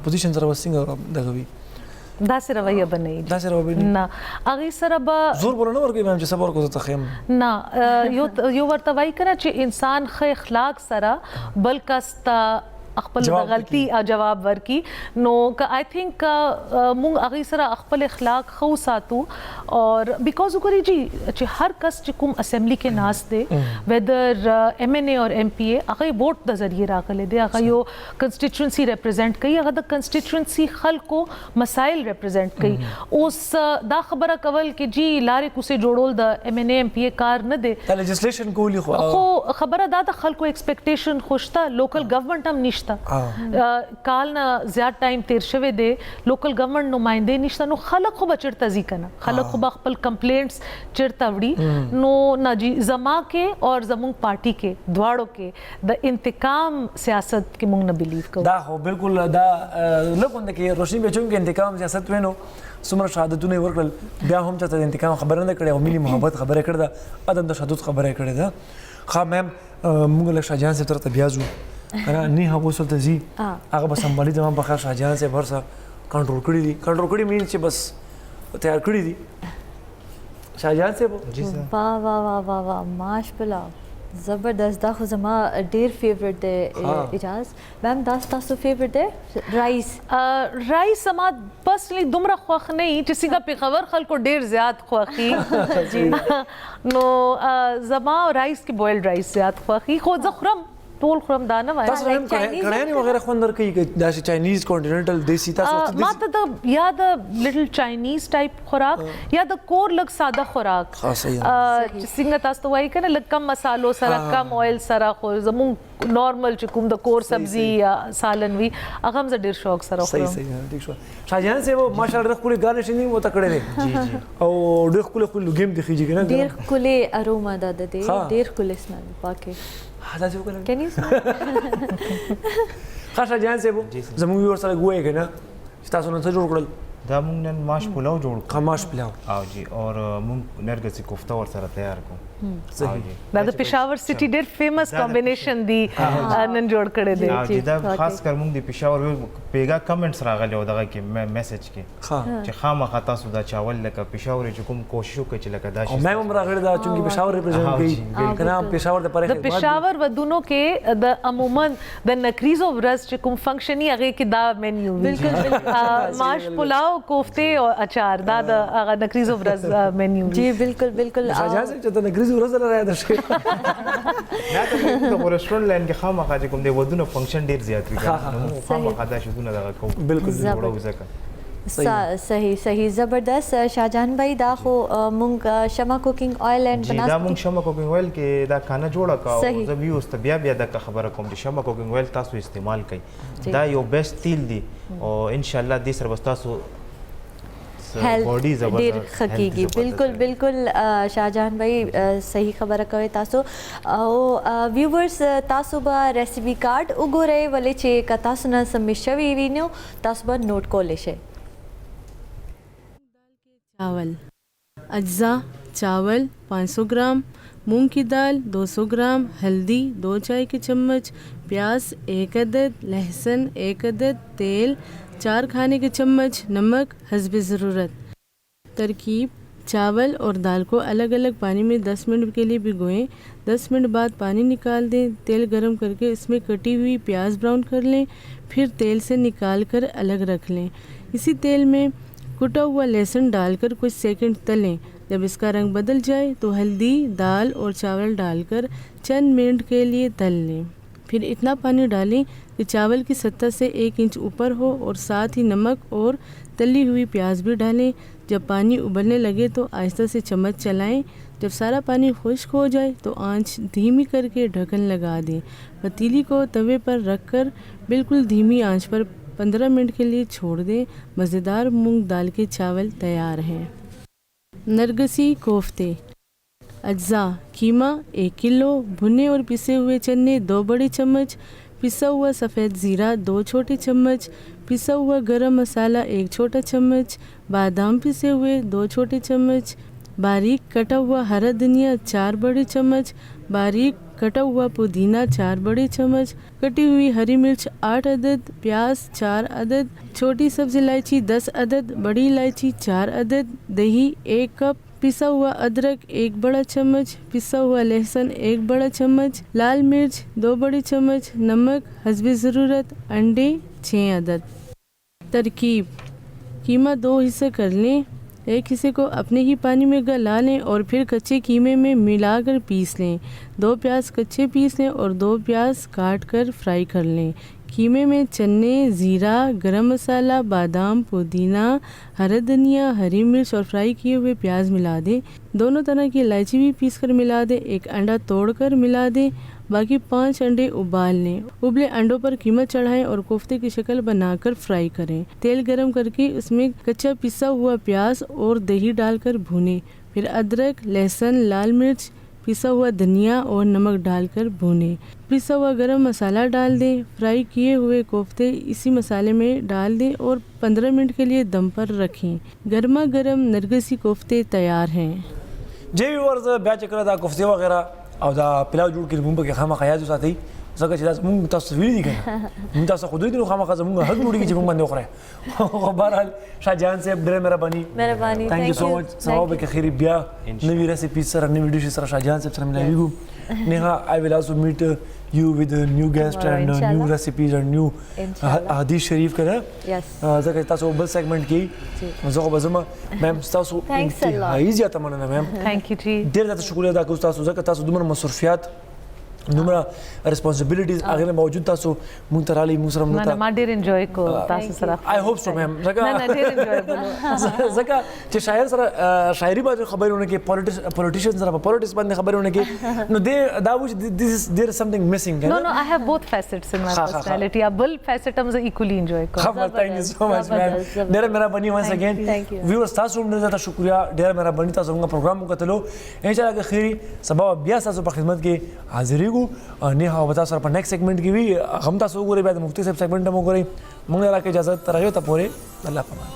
اپوزیشن سره وسنګ دغه وی داسې رویه بنئ داسې رویه نه هغه سره به زور بوله نه ورکوي مې چې صبر کو ته خیم نه یو ورته وایي کنه چې انسان ښه اخلاق سره بل کس ته خپل غلطي جواب ورکي نو آی تھنک مونږ هغه سره خپل اخلاق خو ساتو اور بیکاز وګورئ جی چې هر کس چې کوم اسمبلی کې ناس دی ویدر ایم این اے اور ایم پی اے هغه ووټ د ذریعے راغلي دی هغه یو کنسټیټوئنسي ریپرزینټ کوي هغه د کنسټیټوئنسي خلکو مسایل ریپرزینټ کوي اوس دا خبره کول کې جی لارې کوسه جوړول د ایم این اے ایم پی اے کار نه دی د لیجسلیشن کولی خو خبره دا د خلکو ایکسپیکټیشن خوشته لوکل گورنمنت هم نشته کال نه زیات ټایم تیر شوی دی لوکل گورنمنت نمائندې نشته نو خلک خو بچرته ځي کنه خلک خو خپل کمپلینټس چرته وړي نو نه جی زما کې اور زموږ پارټي کې دواړو کې د انتقام سیاست کې موږ نه بلیو کوو دا هو بالکل دا لکه کې روشنی بچو کې انتقام سیاست وینو څومره شهادتونه ورکړل بیا هم چې د انتقام خبره نه کړې او ملي محبت خبره کړې ده ادم د شهادت خبره کړې ده خو مې موږ له شاهجهان صاحب تر بیا ځو کنه نه هغه وصل ته زی هغه به سمبالي ته په خیر شاهجهان صاحب ورسره کنټرول کړی دي کنټرول کړی مين چې بس تیار کړی دي شاهجهان صاحب جی سر واہ واہ واہ واہ واہ ماشاءاللہ زبردست دا خو زما ډیر فیورټ دی اجاز میم دا تاسو فیورټ دی رائس سما پرسنلی دومره خوښ نه چې څنګه پیښور خلکو ډیر زیات خوښي نو زما رائس کې بویلډ رائس زیات خوښي خو زه خورم ټول خورم دا نه وای تاسو هم کړهنی وغیرہ خوندر کوي دا چاینیز کانټیننټل دیسی تاسو ما ته د یا د لټل چاینیز ټایپ خوراک یا د کور لګ ساده خوراک څنګه تاسو وایي کنه لږ کم مسالو سره کم اویل سره خو زموږ نارمل چې کوم د کور سبزی یا سالن وی هغه هم ډیر شوق سره خورم صحیح ٹھیک شو شاهجهان صاحب ماشاءالله خپل گارنیشینګ وته کړی دی او ډیر خپل لوګیم دی خيږي کنه ډیر خپل اروما د دې ډیر خپل اسمه پاکه دا څه وکړل Can you smell? خاصه جان صاحب زموږ ور سره ګوي کنه چې تاسو نن څه جوړ کړل دا مونږ نن ماش پلاو جوړ کړو خماش پلاو او جی اور مونږ نرګسي کوفته ور سره تیار کو صحیح دا د پېښور سټي ډېر فیمس کمبینیشن دی نن جوړ کړی دی او جی دا خاص کر مونږ د پېښور پیګا کمنټس راغلي او دغه کې میسج کې ها چې خامخا تاسو دا چاول لکه پېښور چې کوم کوشش وکړي چې لکه دا او شي مې هم راغلی دا چونکی پېښور ریپرزینټ کوي کنه پېښور د پرې د پېښور ودونو کې د عموما د نکریزو ورځ چې کوم فنکشن یې هغه کې دا مینیو بالکل ماش پلاو کوفته او اچار دا د هغه نکریزو ورځ مینیو جی بالکل بالکل شاهجهان صاحب چې د نګریز ورځ لري د شي دا د ریسټورانټ لاین کې خامخا چې کوم دی ودونه فنکشن ډیر زیات وي نو خامخا دا شودونه دغه کوم بالکل جوړو ځکه صحیح صحیح زبردست شاهجهان بھائی دا خو مونږ شمع کوکنګ آیل اینڈ جی دا مونږ شمع کوکنګ اویل کې دا کھانا جوړه کا صحیح. او زه بیا اوس بیا بیا د خبره کوم چې شمع کوکنګ اویل تاسو استعمال کړئ دا یو بیسټ تیل دی او ان شاء الله دې سره بس تاسو हेल्थ ډیر خکېږي بالکل بالکل شاهجهان بھائی صحیح خبره کوي تاسو او ویورز تاسو به ریسیپي کارت وګورئ ولې چې که تاسو نه سمې شوي وي نو تاسو به نوٹ کولی شئ चावल अज्जा चावल 500 ग्राम, मूंग की दाल 200 ग्राम, हल्दी 2 चाय के चम्मच, प्याज 1 अदद, लहसुन 1 अदद, तेल 4 खाने के चम्मच, नमक हस्ब ज़रूरत। तरकीब: चावल और दाल को अलग अलग पानी में 10 मिनट के लिए भिगोएं। 10 मिनट बाद पानी निकाल दें। तेल गरम करके इसमें कटी हुई प्याज ब्राउन कर लें, फिर तेल से निकाल कर अलग रख लें। इसी तेल में कुटा हुआ लहसुन डालकर कुछ सेकंड तलें। जब इसका रंग बदल जाए तो हल्दी, दाल और चावल डालकर चंद मिनट के लिए तल लें। फिर इतना पानी डालें कि चावल की सतह से 1 इंच ऊपर हो और साथ ही नमक और तली हुई प्याज भी डालें। जब पानी उबलने लगे तो आहिस्ता से चम्मच चलाएं। जब सारा पानी खुश्क हो जाए तो आंच धीमी करके ढक्कन लगा दें। पतीली को तवे पर रखकर बिल्कुल धीमी आंच पर 15 मिनट के लिए छोड़ दें। मज़ेदार मूंग दाल के चावल तैयार हैं। नरगसी कोफ्ते। अज्जा: कीमा 1 किलो, भुने और पिसे हुए चने 2 बड़े चम्मच, पिसा हुआ सफ़ेद ज़ीरा 2 छोटे चम्मच, पिसा हुआ गरम मसाला 1 छोटा चम्मच, बादाम पिसे हुए 2 छोटे चम्मच, बारीक कटा हुआ हरा धनिया 4 बड़े चम्मच, बारीक कटा हुआ पुदीना 4 बड़े चम्मच, कटी हुई हरी मिर्च 8 अदद, प्याज 4 अदद, छोटी सब्ज़ इलायची 10 अदद, बड़ी इलायची 4 अदद, दही 1 कप, पिसा हुआ अदरक 1 बड़ा चम्मच, पिसा हुआ लहसुन 1 बड़ा चम्मच, लाल मिर्च 2 बड़े चम्मच, नमक हस्ब ज़रूरत, अंडे 6 अदद। तरकीब: कीमा 2 हिस्से कर लें। एक हिस्से को अपने ही पानी में गला लें और फिर कच्चे कीमे में मिलाकर पीस लें। 2 प्याज कच्चे पीस लें और 2 प्याज काट कर फ्राई कर लें। कीमे में चने, ज़ीरा, गरम मसाला, बादाम, पुदीना, हरा धनिया, हरी मिर्च और फ्राई किए हुए प्याज मिला दें। दोनों तरह की इलायची भी पीस कर मिला दें। 1 अंडा तोड़कर मिला दें। बाकी 5 अंडे उबाल लें। उबले अंडों पर कीमा चढ़ाएं और कोफ्ते की शक्ल बनाकर फ्राई करें। तेल गरम करके उसमें कच्चा पिसा हुआ प्याज और दही डालकर भूनें। फिर अदरक, लहसुन, लाल मिर्च, पिसा हुआ धनिया और नमक डालकर भूनें। पिसा हुआ गरम मसाला डाल दें। फ्राई किए हुए कोफ्ते इसी मसाले में डाल दें और 15 मिनट के लिए दम पर रखें। गर्मा गर्म नरगिसी कोफ्ते तैयार हैं। جی ورز بیا چې کړه دا کوفتې وغیرہ او دا پلاو جوړ کړي موږ کې خامخا یاد وساتئ ځکه چې دا زموږ تاسو ویلي دي کنه موږ تاسو خو دوی نو خامخا زموږ حق جوړیږي چې موږ باندې وخورئ خو بهرحال شاهجهان صاحب ډېره مهرباني تhank you so much سبا به کې خیری بیا نوی ریسیپي سره نوی ډیش سره شاهجهان صاحب سره ملاویږو نیها I will also meet you with a new guest and new recipes and new حدیث شریف کړه ځکه تاسو بل سیګمنټ کې زه خو به زما میم تاسو انتهایی زیاته مننه میم thank you जी ډېر زیاته شکریه ادا کوم تاسو ځکه تاسو دومره مصرفیات دومره ریسپانسبিলিټیز هغه موجود تاسو مونږ ته رالي مونږ سره مونږ ما ډیر انجوای کو تاسو سره آی هوپ سو میم نه ډیر انجوای بولو ځکه چې شاعر سره شاعري باندې خبرونه کې پولیټیشن سره په پولیټکس باندې خبرونه کې نو دې دا و this is there is something missing no I have both facets in my personality ابل فیسټ هم زه equally enjoy کوم thank you so much man ډېر مهرباني once again viewers تاسو هم ډېر زیاته شکریہ ډېر مهرباني تاسو موږ پروګرام وکړلو ان شاء الله خیری سبا بیا تاسو په خدمت کې حاضرېږو نه هاو به تاسو په نیکسټ سیګمنټ کې وي هم تاسو وګورئ بیا د مفتی صاحب سیګمنټ هم وګورئ موږ راکې اجازه تر هغه ته پورې الله پامان